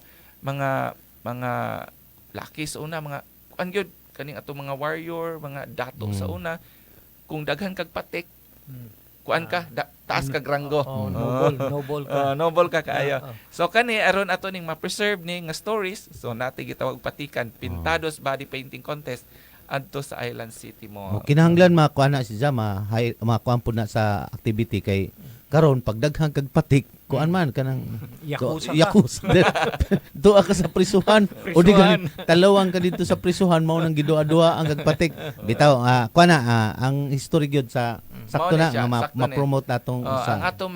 laki sa una mga kuan gyud kaning atong mga warrior mga dato sa una kung daghan kag patik kuan ka taas kag ranggo noble ka kaayo. So kani aron ato ning ma-preserve ni nga stories so nati gitawag Patikan Pintados Body Painting Contest adto sa Island City mo. Kinahanglan makuan na siya makuan pud na sa activity kay karon pag daghang kag patik kuan man kanang yakuza duha ka sa prisuhan o di ganit talawang ka dito sa prisuhan mao nang gidua-dua ang kagpatik bitaw kuan na ang history gyud sa sakto na nga ma-promote natong ang atong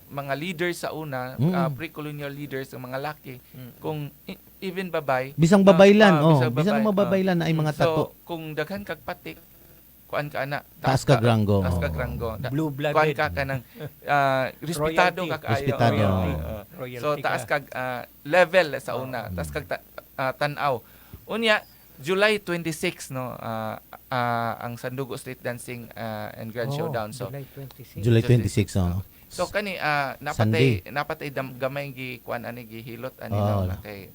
mga leaders sa una pre-colonial leaders ang mga laki kung even babay bisang babaylan bisang mababaylan na ay mga tato so kung daghan kag patik kuan ka ana taas kag ranggo blue blooded kuan ka kanang respetado ka kaayo so taas kag level sa una taas kag tan-aw unya July 26 no ang Sandugo Street Dancing and Grand Showdown so July 26 So kani napatay gamay gi kuan ani gihilot ani Oh. na kay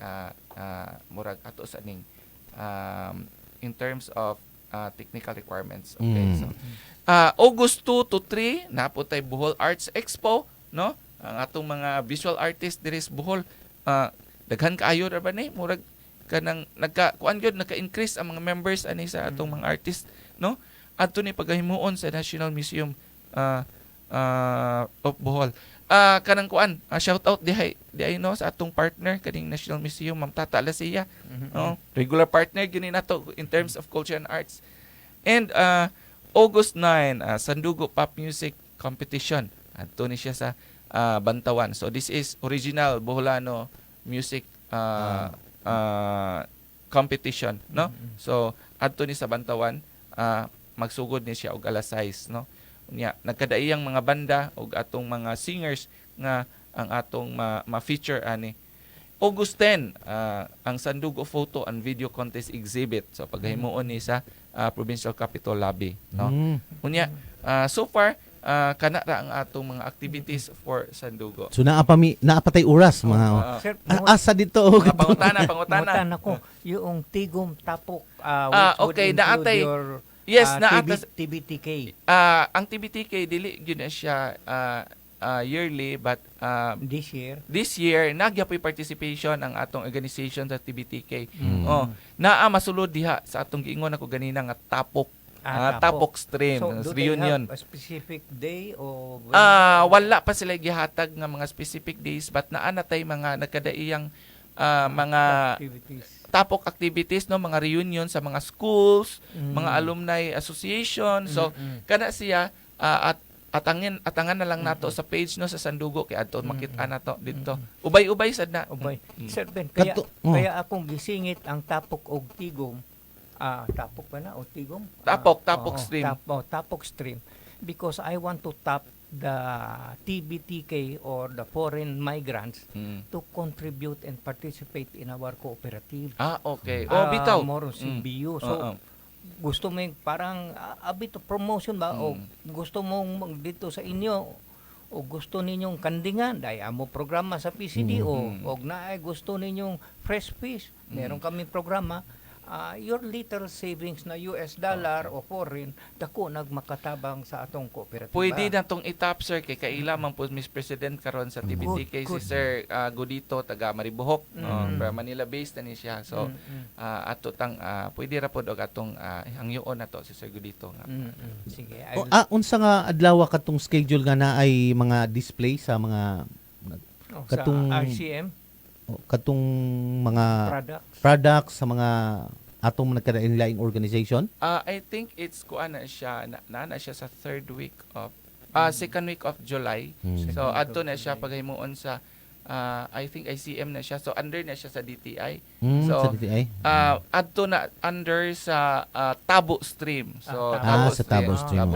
murag ato sa ning in terms of technical requirements. Okay. So August 2 to 3 naputay Bohol Arts Expo, no? Ang atong mga visual artist diri sa Bohol daghan kaayo ra ba ni murag kanang kuan gyud naka-increase ang mga members ani sa atong mga artist, no? Adto ni pagahimuon sa National Museum of Bohol. Kanang kuan, shout out dihay no sa atong partner kaning National Museum, Ma'am Tata Lasiya. No? Regular partner gyud nato in terms of culture and arts. And August 9, Sandugo Pop Music Competition. Adto ni siya sa Bantawan. So this is original Boholano music competition, no? So adto ni sa Bantawan, magsugod ni siya og alas 6, no? Unya nagkadaiyang mga banda og atong mga singers nga ang atong ma-feature ani. August 10 ang Sandugo Photo and Video Contest Exhibit. So paghimuon ni sa Provincial Capitol Lobby, no? Unya so far kana ra ang atong mga activities for Sandugo. So naapatay oras mga Sir, asa dito pangutana ko yung Tigom Tapok which okay, would include naatay your TBTK. Ang TBTK dili gyud na siya yearly, but this year nagyapoy participation ang atong organization sa TBTK. Naa masulod diha sa atong giingon ako ganina nga Tapok Stream, So, do reunion. they have a specific day o Wala pa sila gihatag nga mga specific days, but naa natay mga nagkadaiyang mga tapok activities, no, mga reunion sa mga schools, mga alumni association. So kana siya at atangan na lang nato sa page no sa Sandugo kay adto makita nato dito. Ubay-ubay sad na. Sir Ben, kaya akong gisingit ang Tapok og Tigom. Tapok ba na o Tigom? Tapok Stream. Tapok Stream. Because I want to tap the TBTK or the foreign migrants to contribute and participate in our cooperative. Okay. Bitaw. More CBU. So, gusto mo yung parang a bit of promotion ba? O gusto mong dito sa inyo o gusto ninyong kandingan dahil amo programa sa PCD o na gusto ninyong fresh fish. Meron kami programa. Your little savings na US dollar o foreign, dako nagmakatabang sa atong kooperativa. Pwede na tong itap, sir, kay kaila man po Miss President karon sa TBTK si Sir Godito taga Maribohok, Manila based na ni siya. So ato tang pwede ra pod og atong hangyoon nato si Sir Godito nga. Sige. Unsa nga adlaw katong schedule nga na ay mga display sa mga katong RCM katong mga products sa mga atong nagkadaing organization? I think it's kuana siya na siya sa second week of July. So adto na siya paghimuon sa I think ICM na siya. So under na siya sa DTI. So sa DTI. Adto na under sa Tabo Stream. So sa Tabo Stream.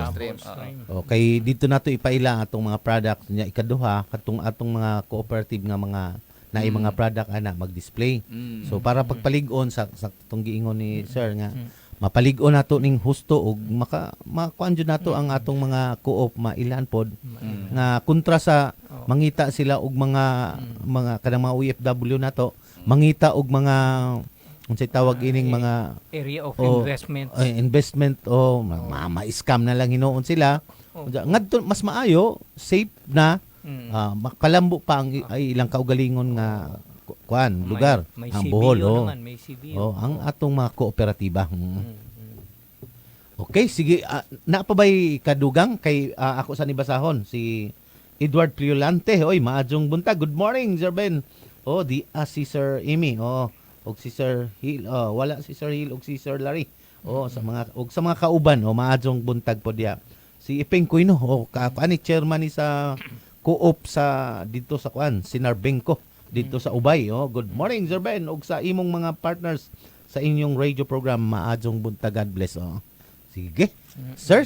Okay, dito nato ipaila atong mga products niya ikaduha katong atong mga cooperative nga mga naay mga product ana mag-display. So para pagpalig-on sa tong giingon ni sir nga mapalig-on nato ning husto og makuan jud nato ang atong mga co-op mailan pod nga kontra sa mangita sila og mga kanang mga OFW nato mangita og mga unsay tawag ining mga area of investment ma-scam na lang hinuon sila. Ngadto mas maayo safe na makalambo pa ang ilang kaugalingon nga lugar ang Bohol ang atong mga kooperatiba. Okay, sige, napabay kadugang kay ako sa nibasahon si Edward Priolante. Oy, maadjong buntag. Good morning, Sir Ben. Si Sir Amy. Og si Sir Hill. Wala si Sir Hill og si Sir Larry. Sa mga kauban. Maadjong buntag po diya. Si Ipeng Kuino. Kaani chairman ni sa co-op sa dito sa Sinarbengko dito sa Ubay. Good morning, Sir Ben, og sa imong mga partners sa inyong radio program. Maadjong buntag. God bless. Sige. Sir,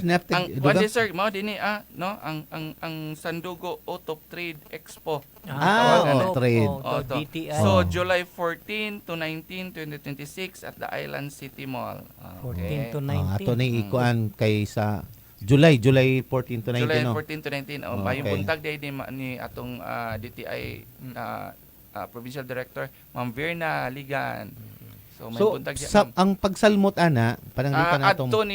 sir, mo dinhi no ang Sandugo Auto Trade Expo. Trade. DTI. So July 14 to 19, 2026 at the Island City Mall. 14 to 19. Ato ni ikuan kay sa July 14 to 19, July no? 14 to 19. Oh, Bayong okay. buntag day ni atong DTI Provincial Director, Ma'am Verna Ligan. So may So, buntag diya, ma'am. ang pagsalmot ana, pananglitan natong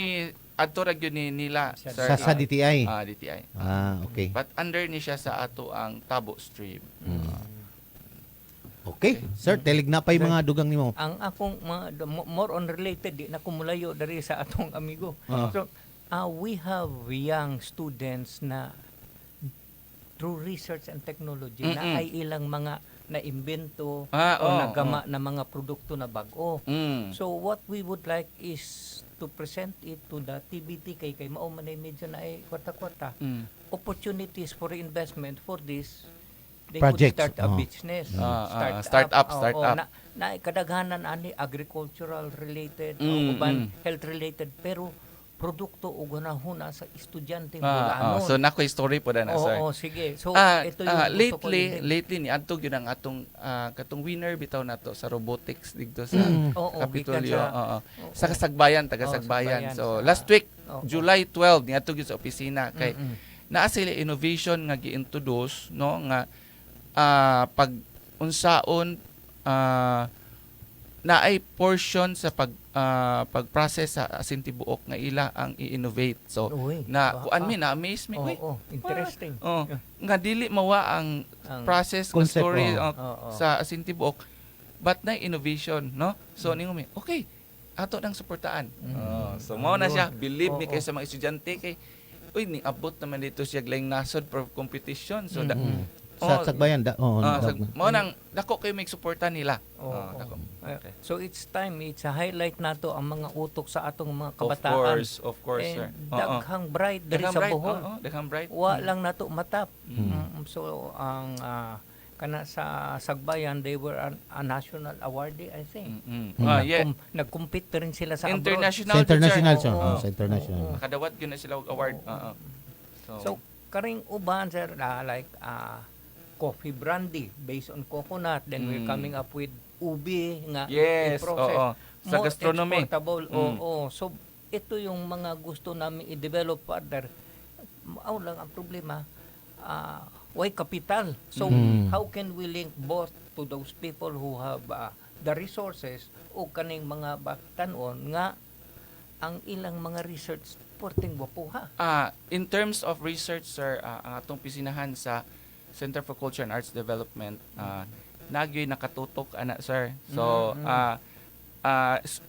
adto ra gyud ni nila sir. sa DTI. DTI. Okay. But under ni siya sa ato ang Tabo Stream. Okay. Sir, telig na pa yung mga dugang nimo. Ang akong more on related, di na kumulayo dari sa atong amigo. So, we have young students na through research and technology na ay ilang mga naimbento o nagama na mga produkto na bago. So what we would like is to present it to the TBT kay mao man ay medyo na ay kwarta-kwarta. Opportunities for investment for this. They Projects. could start a business. Start up. Na kadaghanan ani agricultural related o uban health related pero produkto o ganahuna sa estudyante Bulanon. So nako story po na sir. Sige. So ito yung lately ni adto gyud ang atong katong winner bitaw nato sa robotics dito sa Kapitolyo. Sa Kasagbayan, taga Sagbayan. So last week July 12 ni adto gyud sa opisina kay naa sila innovation nga gi-introduce no nga pag unsaon na ay portion sa pag-process sa asin tibuok nga ila ang i-innovate. So kuan mi na amaze mi. Interesting. Nga dili mawa ang process ng story sa asin tibuok but na innovation, no? So ningo mi, okay, ato nang suportaan. So mao na siya, believe mi kay sa mga estudyante kay ni abot naman dito siya laing nasod for competition. So sa Sagbayan mao nang dako kay may suporta nila. Okay. So it's time, it's a highlight nato ang mga utok sa atong mga kabataan. Of course, sir. Daghang bright diri sa Bohol. Daghang bright. Wa lang nato matap. So ang kana sa Sagbayan, they were a national awardee, I think. Nag-compete rin sila sa international. Sa international. Nakadawat gyud na sila og award. So karing uban sir like coffee brandy based on coconut, then we're coming up with ubi nga in process. Sa gastronomy. So ito yung mga gusto namin i-develop further. Mao lang ang problema, why capital? So how can we link both to those people who have the resources o kaning mga batanon nga ang ilang mga research porting wapuha? In terms of research, sir, ang atong pisinahan sa Center for Culture and Arts Development, nagyoy nakatutok ana sir. So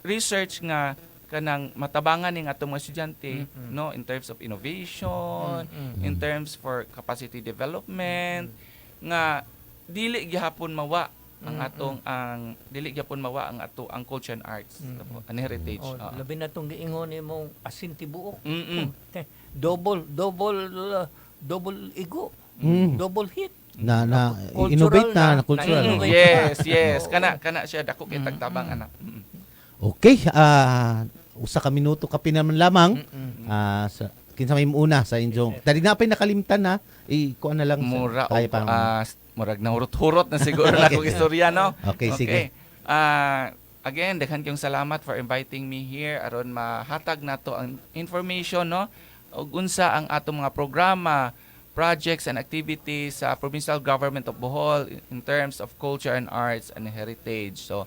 research nga kanang matabangan ning atong mga estudyante no in terms of innovation, in terms for capacity development nga dili gyapon mawa ang atong dili gyapon mawa ang ato ang culture and arts and heritage. Labi na tong giingon nimo asin tibuok. Double ego. Double hit. Na innovate na cultural. Yes. Kana siya dako kay tagtabang ana. Okay, usa ka minuto ka pinaman lamang. Sa kinsa may una sa inyo. Tadi na pay nakalimtan na. Kuan na lang tayo pa. Murag na hurot-hurot na siguro na kong istorya, no? Okay, sige. Again, daghan kayong salamat for inviting me here aron mahatag nato ang information, no? Ug unsa ang atong mga programa, projects and activities sa Provincial Government of Bohol in terms of culture and arts and heritage. So,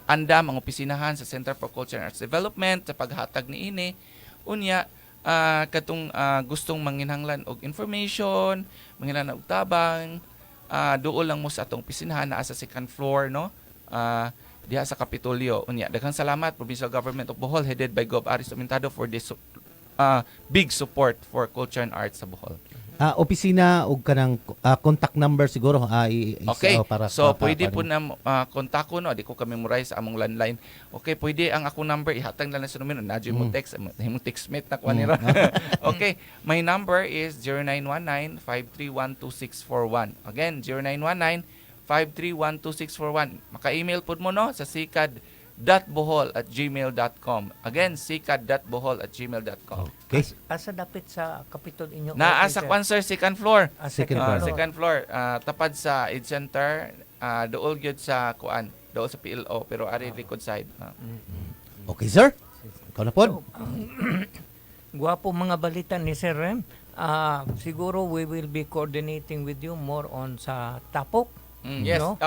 andam ang opisinahan sa Center for Culture and Arts Development sa paghatag niini. Unya, katong gustong manginhanglan og information, manginhanglan og tabang, duol lang mo sa atong opisinahan na sa second floor, no? Diha sa Kapitolyo. Unya, daghang salamat Provincial Government of Bohol headed by Gov. Aris Omintado for this big support for culture and arts sa Bohol. Opisina og kanang contact number siguro okay. Para so pwede po na kontakon no, di ko ka memorize sa among landline. Okay, pwede ang akong number ihatag na lang sa numero na mo text mo textmate na kuan nira. Okay, my number is 0919-531-2641. Again, 0919-531-2641. Maka-email po mo no sa sikad.bohol@gmail.com. Again, sikad.bohol@gmail.com. Okay. Asa dapit sa Kapitol inyo? Asa Kwanser, second floor. Second floor. Tapad sa Ed Center, dool gyud sa kuan, dool sa PLO pero ari likod side. Okay, sir. Ikaw na pod. Guwapo mga balita ni Sir Rem. Siguro we will be coordinating with you more on sa tapok. Yes. No?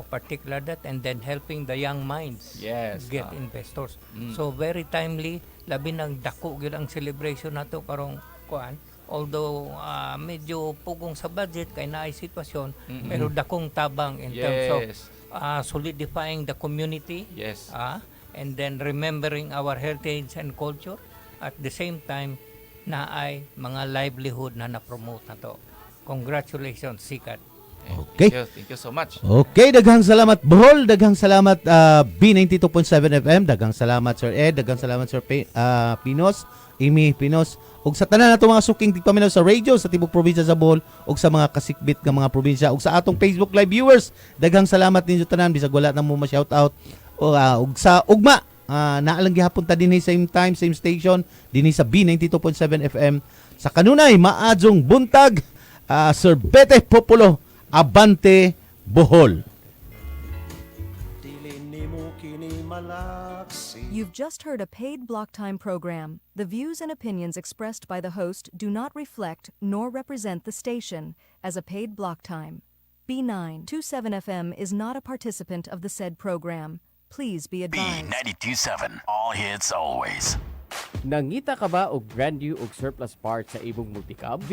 Particular that, and then helping the young minds Yes. get investors. So very timely, labi ng dako gyud ang celebration nato karong kuan. Although medyo pugong sa budget kay naay sitwasyon, pero dakong tabang in terms of Yes. solidifying the community. Yes. And then remembering our heritage and culture, at the same time na ay mga livelihood na na-promote na to. Congratulations, Sikat. Okay. Thank you so much. Okay, daghang salamat Bohol, daghang salamat B92.7 FM, daghang salamat Sir Ed, daghang salamat Sir Pinos, Amy Pinos, ug sa tanan nato mga suking tigpaminaw sa radio sa tibok probinsya sa Bohol ug sa mga kasikbit nga mga probinsya ug sa atong Facebook live viewers, daghang salamat ninyo tanan bisag wala na mo ma-shout out ug sa ugma naalang gihapon ta dinhi same time, same station dinhi sa B92.7 FM sa kanunay maadzong buntag. Sir Bete Populo, Abante, Bohol. You've just heard a paid block time program. The views and opinions expressed by the host do not reflect nor represent the station as a paid block time. B927 FM is not a participant of the said program. Please be advised. B92.7, all hits always. Nangita ka ba og brand new og surplus parts sa imong multicab?